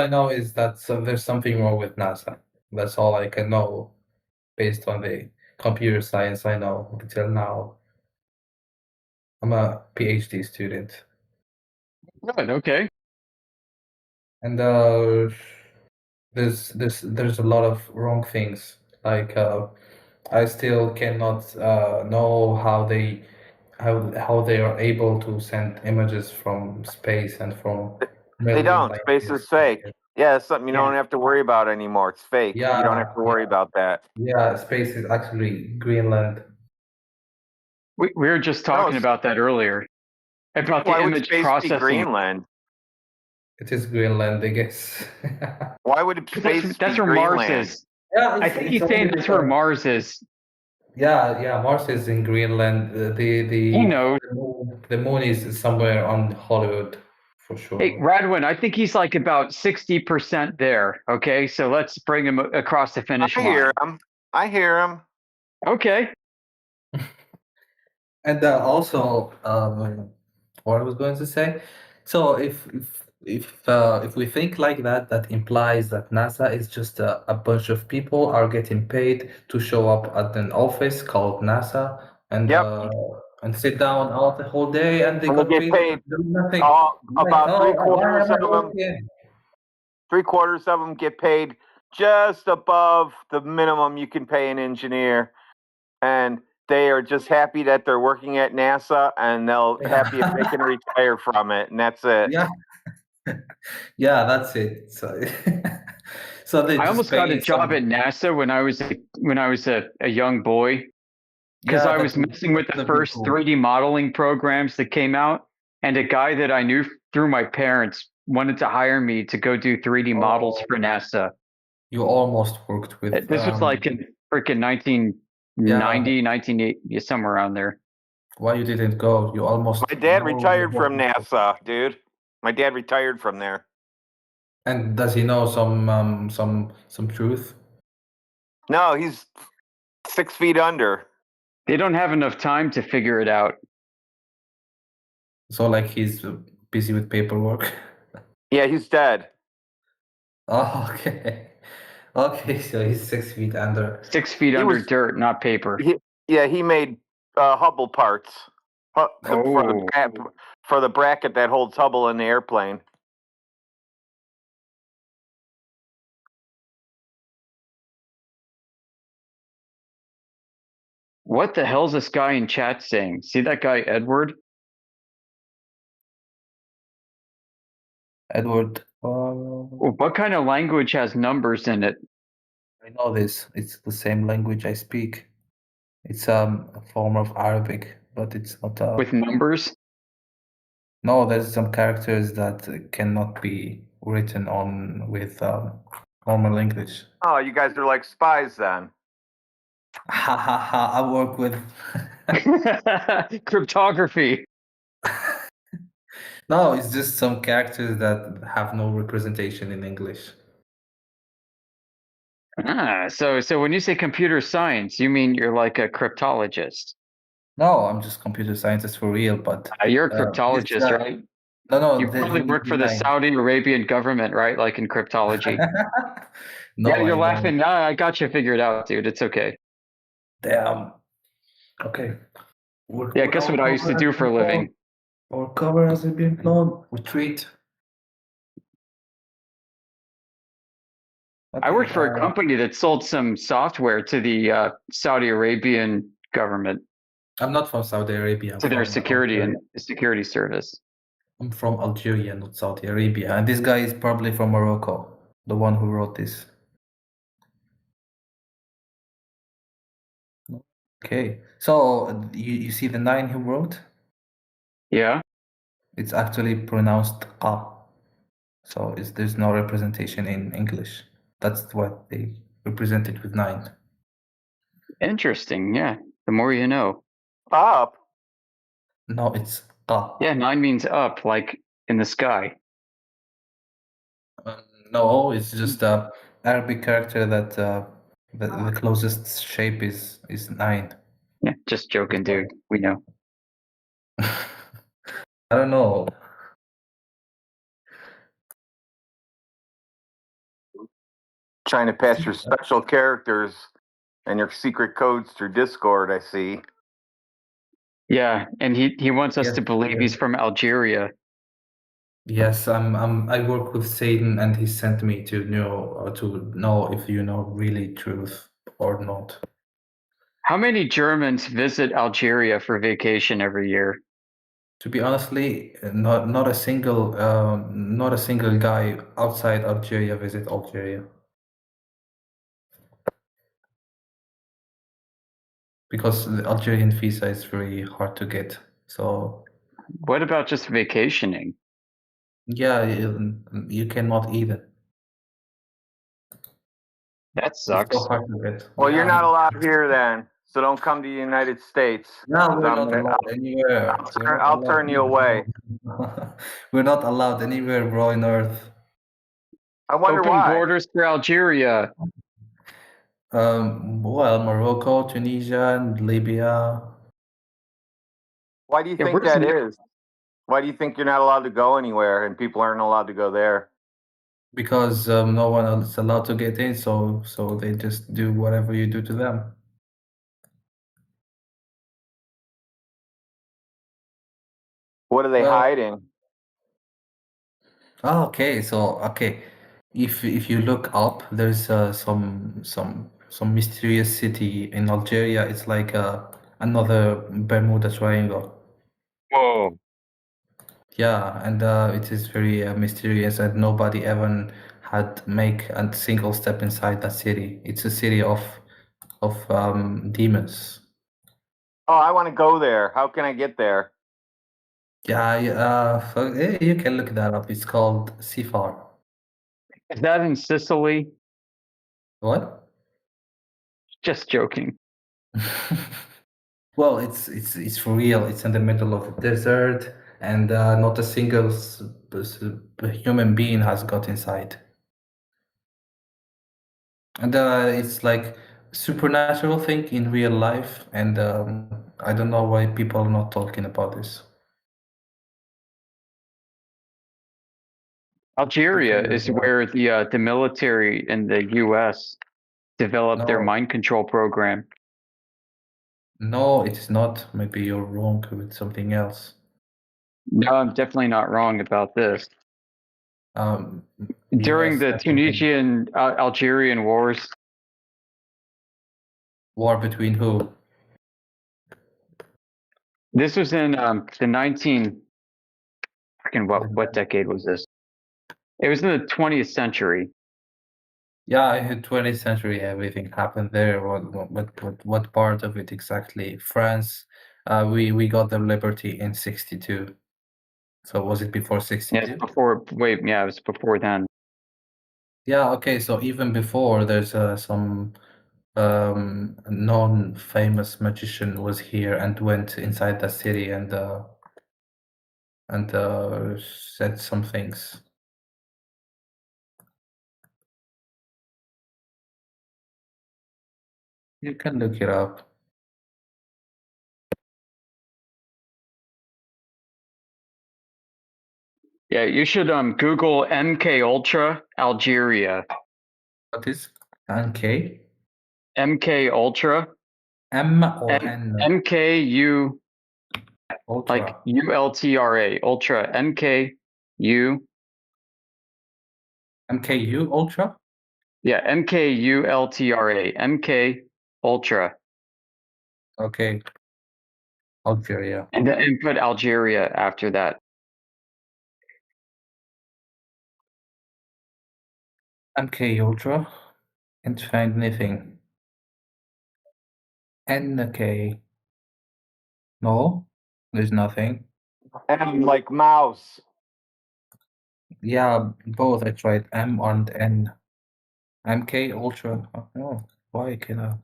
I know is that there's something wrong with NASA. That's all I can know based on the computer science I know until now. I'm a PhD student, Good. Okay. and there's a lot of wrong things. Like I still cannot know how they are able to send images from space and from They million don't. light Space years is fake. away. Yeah, it's something you Yeah. don't have to worry about anymore. It's fake. You don't have Yeah, to worry about that. yeah. Space is actually Greenland. We were just talking it's- about that earlier about the Why would image space be processing. Greenland? It is Greenland, I guess. Why would space That's be where Mars Greenland? is. Yeah, I think he's saying that's where Mars is. Yeah, Mars is in Greenland. He knows. The moon is somewhere on Hollywood for Hey, sure. Radwin, I think he's like about 60% there. Okay, so let's bring him across the finish I line. hear him. I hear him. Okay. And also, what I was going to say. So if we think like that, that implies that NASA is just a bunch of people are getting paid to show up at an office called NASA Yep. and sit down all the whole day, and they And they got get paid paid for doing nothing. about Oh, why am I working? 3/4 of them get paid just above the minimum you can pay an engineer, and they are just happy that they're working at NASA, and they'll happy if they can retire from it, and that's it. Yeah, yeah, that's it. So, so they I just almost got a pay job some. at NASA when I was a young boy because Yeah, I was messing with the that'd be first cool. 3D modeling programs that came out, and a guy that I knew through my parents wanted to hire me to go do 3D models for NASA. You almost worked with. This was like in freaking 1990, 1980, somewhere around there. Why you didn't go? You almost. My dad No, retired you from almost- NASA, dude. My dad retired from there. And does he know some truth? No, he's 6 feet under. They don't have enough time to figure it out. So like he's busy with paperwork. Yeah, he's dead. Oh, okay. Okay, so he's 6 feet under. 6 feet He under was- dirt, not paper. He made Hubble parts for the bracket that holds Hubble in the airplane. What the hell's this guy in chat saying? See that guy, Edward? Edward. What kind of language has numbers in it? I know this. It's the same language I speak. It's a form of Arabic, but it's not With numbers? No, there's some characters that cannot be written on with normal English. Oh, you guys are like spies then. Ha ha ha! I work with. Cryptography. No, it's just some characters that have no representation in English. So when you say computer science, you mean you're like a cryptologist? No, I'm just computer scientist for real, but You're a cryptologist, right? no, You probably work for the Saudi Arabian government, right? Like in cryptology. No, Yeah, you're I laughing. don't. I got you figured out, dude. It's okay. Damn. Okay. Yeah, guess what I used to do for a living? Our cover has been blown. Retreat. I worked for a company that sold some software to the Saudi Arabian government. I'm not from Saudi Arabia. I'm to their from security Algeria. and security service. I'm from Algeria, not Saudi Arabia. And this guy is probably from Morocco, the one who wrote this. Okay, so you see the 9 he wrote? Yeah. It's actually pronounced qa. So there's no representation in English. That's what they represent it with 9. Interesting. Yeah. The more you know. Up. No, it's qa. Yeah. 9 means up, like in the sky. No, it's just a Arabic character that the closest shape is 9. Yeah. Just joking, dude. We know. I don't know. Trying to pass your special characters and your secret codes through Discord, I see. Yeah. And he wants us Yes, to believe yes. he's from Algeria. Yes, I work with Satan, and he sent me to know if you know really truth or not. How many Germans visit Algeria for vacation every year? To be honestly, not a single guy outside Algeria visit Algeria. Because the Algerian visa is very hard to get. So What about just vacationing? yeah, you cannot either. That It's sucks. so hard to get. Well, you're Yeah, not allowed here then, so don't come to the United States. no, 'cause we're not allowed anywhere. I'll turn you away. We're not allowed anywhere, bro, on Earth. I wonder Open why. borders for Algeria. Well, Morocco, Tunisia, and Libya. Why do you Yeah, think where's that Ni- is? Why do you think you're not allowed to go anywhere and people aren't allowed to go there? Because no one else is allowed to get in, so they just do whatever you do to them. What are they Well, hiding? oh, okay, so okay, if you look up, there's some mysterious city in Algeria. It's like another Bermuda Triangle. Whoa. Yeah, and it is very mysterious, and nobody ever had make a single step inside that city. It's a city of demons. Oh, I want to go there. How can I get there? Yeah, you can look that up. It's called Sifar. Is that in Sicily? What? Just joking. Well, it's for real. It's in the middle of the desert, and not a single human being has got inside. And it's like supernatural thing in real life, and I don't know why people are not talking about this. Algeria Okay, is where the military in the U.S. developed their no, mind control program. no, it's not. Maybe you're wrong with something else. No, I'm definitely not wrong about this. During Yes, the definitely. Tunisian Algerian wars, War between who? this was in the 19. Fucking what decade was this? It was in the 20th century. Yeah, in the 20th century, everything happened there. What part of it exactly? France, we got the liberty in 62. So was it before Yeah, 62? it's before. Wait, yeah, it was before then. Yeah, okay, so even before, there's some non-famous magician was here and went inside the city and said some things. You can look it up. Yeah, you should Google MK Ultra Algeria. What is NK? MK Ultra. M or N? MKU, like Ultra. ULTRA, Ultra. MKU. MKU Ultra? Yeah, MKULTRA. MK Ultra. Okay. Algeria. and put Algeria after that. MK Ultra. Can't find anything. NK. No, there's nothing. M like mouse. Yeah, both. I tried M and N. MK Ultra. Oh, no. Why can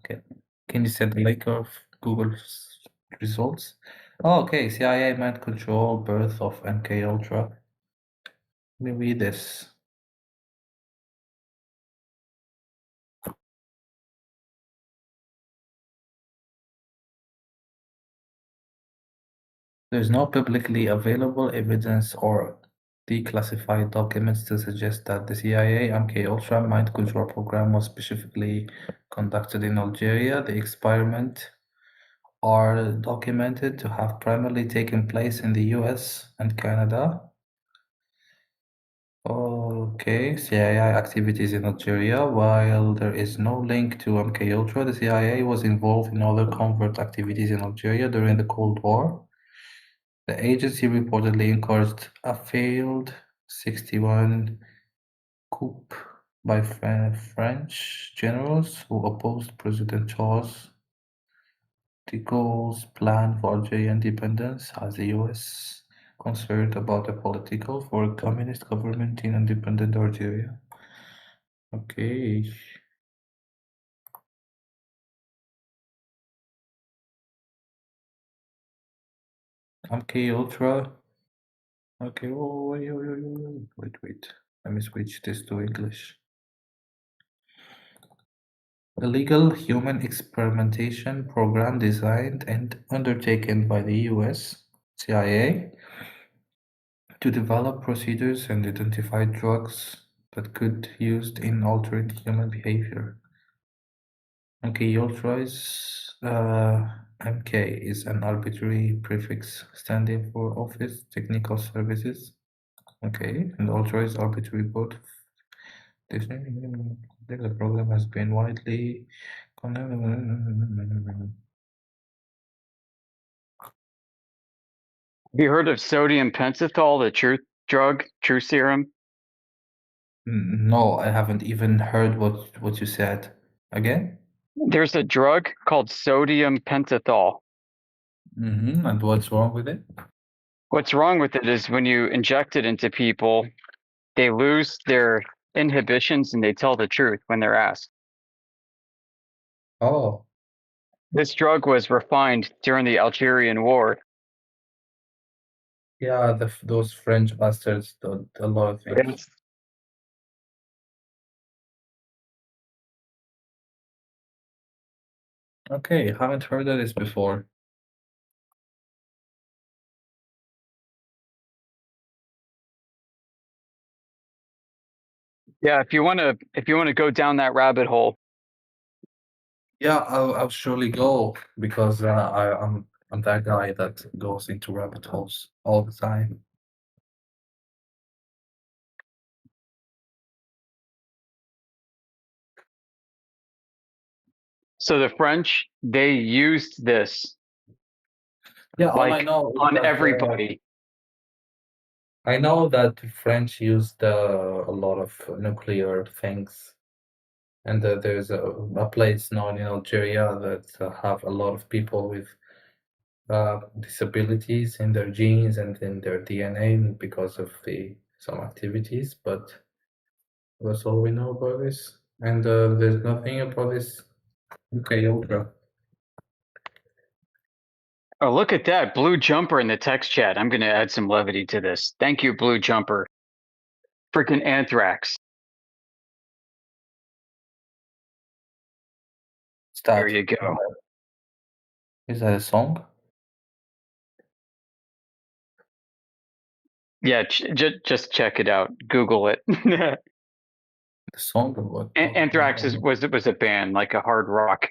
you send a link of Google's results? Oh, okay. CIA mind control birth of MK Ultra. Let me read this. There's no publicly available evidence or declassified documents to suggest that the CIA MK-Ultra mind control program was specifically conducted in Algeria. The experiments are documented to have primarily taken place in the US and Canada. Okay, CIA activities in Algeria. While there is no link to MK-Ultra, the CIA was involved in other covert activities in Algeria during the Cold War. The agency reportedly encouraged a failed 61 coup by French generals who opposed President Charles de Gaulle's plan for Algerian independence, as the US concerned about the political for a communist government in independent Algeria. Okay. MK Ultra. Okay, wait. Let me switch this to English. A legal human experimentation program designed and undertaken by the US CIA to develop procedures and identify drugs that could used in altering human behavior. MK Ultra is MK is an arbitrary prefix standing for Office Technical Services. Okay, and Ultra is arbitrary both. The program has been widely. Have you heard of sodium pentothal, the truth drug, true serum? No, I haven't even heard what you said. Again? There's a drug called sodium pentothal. And what's wrong with it? What's wrong with it is when you inject it into people, they lose their inhibitions and they tell the truth when they're asked. Oh, This drug was refined during the Algerian War. yeah, those French bastards did a lot of things. It's, Okay, haven't heard of this before. yeah, if you want to go down that rabbit hole, Yeah, I'll surely go because I'm that guy that goes into rabbit holes all the time. so the French, they used this Yeah, all I like know is on that everybody. I know that the French used a lot of nuclear things, and there's a place known in Algeria that have a lot of people with disabilities in their genes and in their DNA because of some activities, but that's all we know about this. And there's nothing about this MK Ultra. Oh, look at that blue jumper in the text chat. I'm going to add some levity to this. Thank you, blue jumper. Freaking anthrax. There you go. Is that a song? Yeah, just check it out. Google it. The song or what? Anthrax was a band, like a hard rock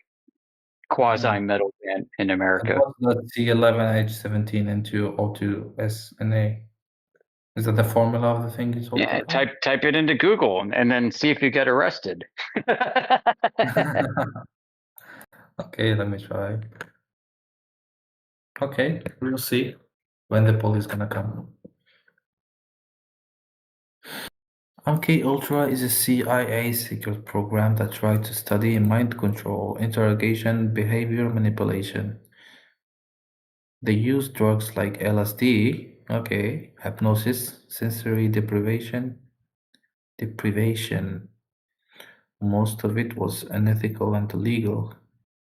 quasi metal band in America. The C11H17 and 2O2SNA. Is that the formula of the thing you talking Yeah, about? type it into Google and then see if you get arrested. Okay, let me try. Okay, we'll see when the police gonna come. MK Ultra is a CIA secret program that tried to study mind control, interrogation, behavior manipulation. They use drugs like LSD, okay, hypnosis, sensory deprivation. Most of it was unethical and illegal,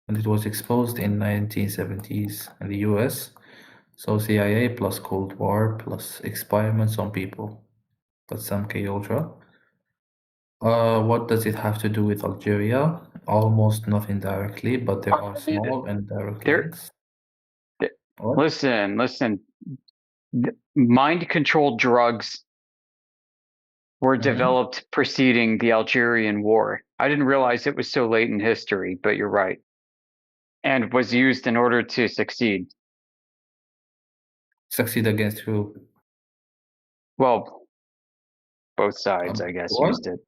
and it was exposed in 1970s in the US. So CIA plus Cold War plus experiments on people. That's MK Ultra. What does it have to do with Algeria? Almost nothing directly, but there are small indirect There, links. What? listen. Mind-controlled drugs were Mhm. developed preceding the Algerian War. I didn't realize it was so late in history, but you're right. And was used in order to succeed. Succeed against who? Well, both sides, I guess, War? used it.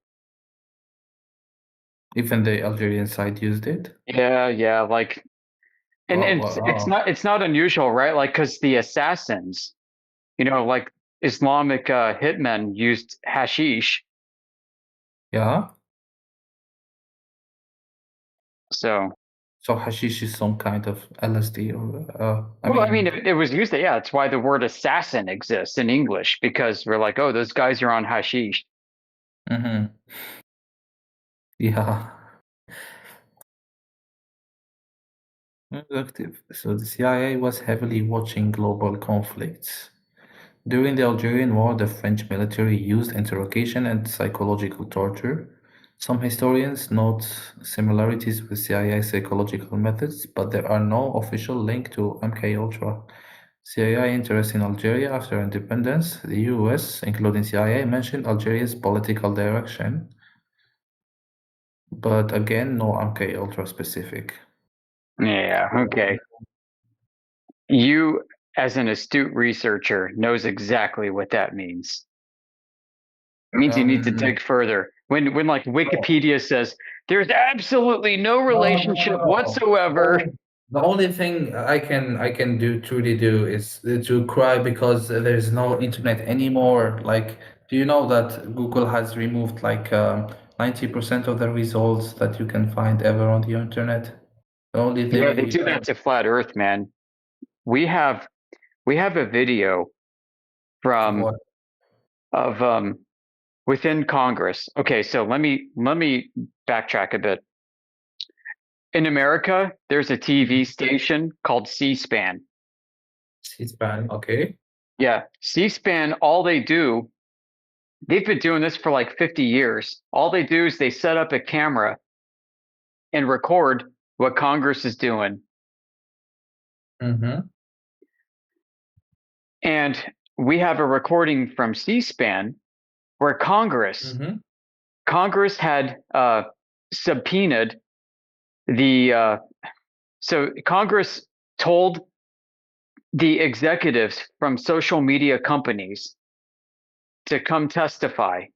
Even the Algerian side used it? Yeah, like, and it's not unusual, right? Like, because the assassins, like Islamic hitmen used hashish. Yeah. So hashish is some kind of LSD or I mean, it was used. Yeah, it's why the word assassin exists in English, because we're like, oh, those guys are on hashish. Mm-hmm. Yeah. Active. So the CIA was heavily watching global conflicts. During the Algerian War, the French military used interrogation and psychological torture. Some historians note similarities with CIA psychological methods, but there are no official link to MKUltra. CIA interest in Algeria after independence. The US, including CIA, mentioned Algeria's political direction, but again, no MKUltra specific. Yeah, okay. You, as an astute researcher, knows exactly what that means. It means you need to dig further. When like Wikipedia says there's absolutely no relationship whatsoever. The only thing I can truly do is to cry because there's no internet anymore. Like, do you know that Google has removed like 90% of the results that you can find ever on the internet? The only thing Yeah, they do that to flat Earth, man. We have a video from what? of within Congress. Okay, so let me backtrack a bit. In America, there's a TV station called C-SPAN. C-SPAN, okay. Yeah, C-SPAN, they've been doing this for like 50 years. All they do is they set up a camera and record what Congress is doing. Mm-hmm. And we have a recording from C-SPAN where Congress had subpoenaed so Congress told the executives from social media companies to come testify.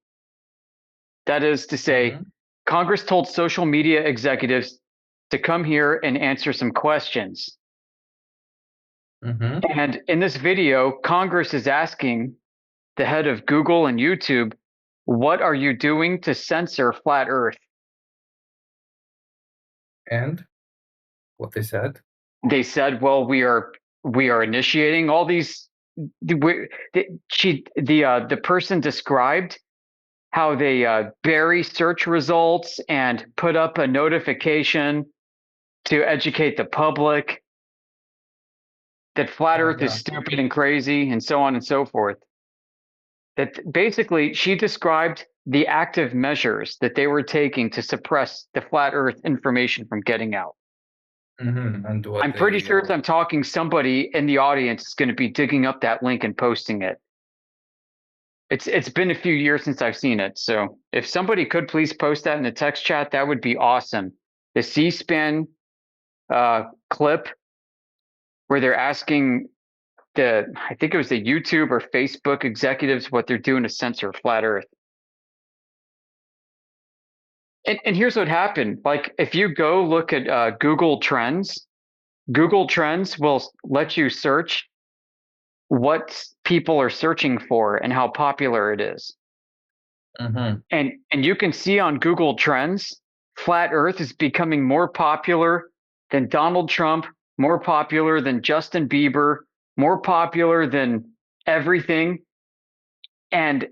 That is to say, Congress told social media executives to come here and answer some questions. And in this video, Congress is asking the head of Google and YouTube, what are you doing to censor flat Earth? And what they said? They said, well, we are initiating all these. The person described how they bury search results and put up a notification to educate the public that flat Earth is stupid and crazy, and so on and so forth. That basically, she described the active measures that they were taking to suppress the flat Earth information from getting out. And what I'm pretty sure if I'm talking, somebody in the audience is going to be digging up that link and posting it. It's been a few years since I've seen it, so if somebody could please post that in the text chat, that would be awesome. The C-SPAN clip where they're asking I think it was the YouTube or Facebook executives what they're doing to censor flat Earth. And here's what happened. Like, if you go look at Google Trends, Google Trends will let you search what people are searching for and how popular it is. Mm-hmm. And you can see on Google Trends, flat Earth is becoming more popular than Donald Trump, more popular than Justin Bieber, more popular than everything. And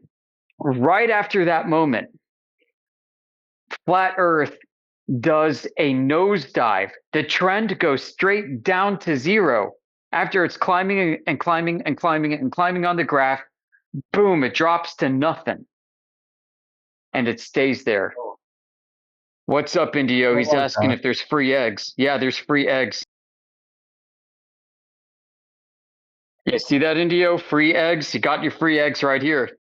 right after that moment, flat Earth does a nosedive. The trend goes straight down to zero after it's climbing and climbing and climbing and climbing on the graph. Boom, it drops to nothing. And it stays there. What's up, Indio? He's asking if there's free eggs. Yeah, there's free eggs. You see that, Indio? Free eggs? You got your free eggs right here.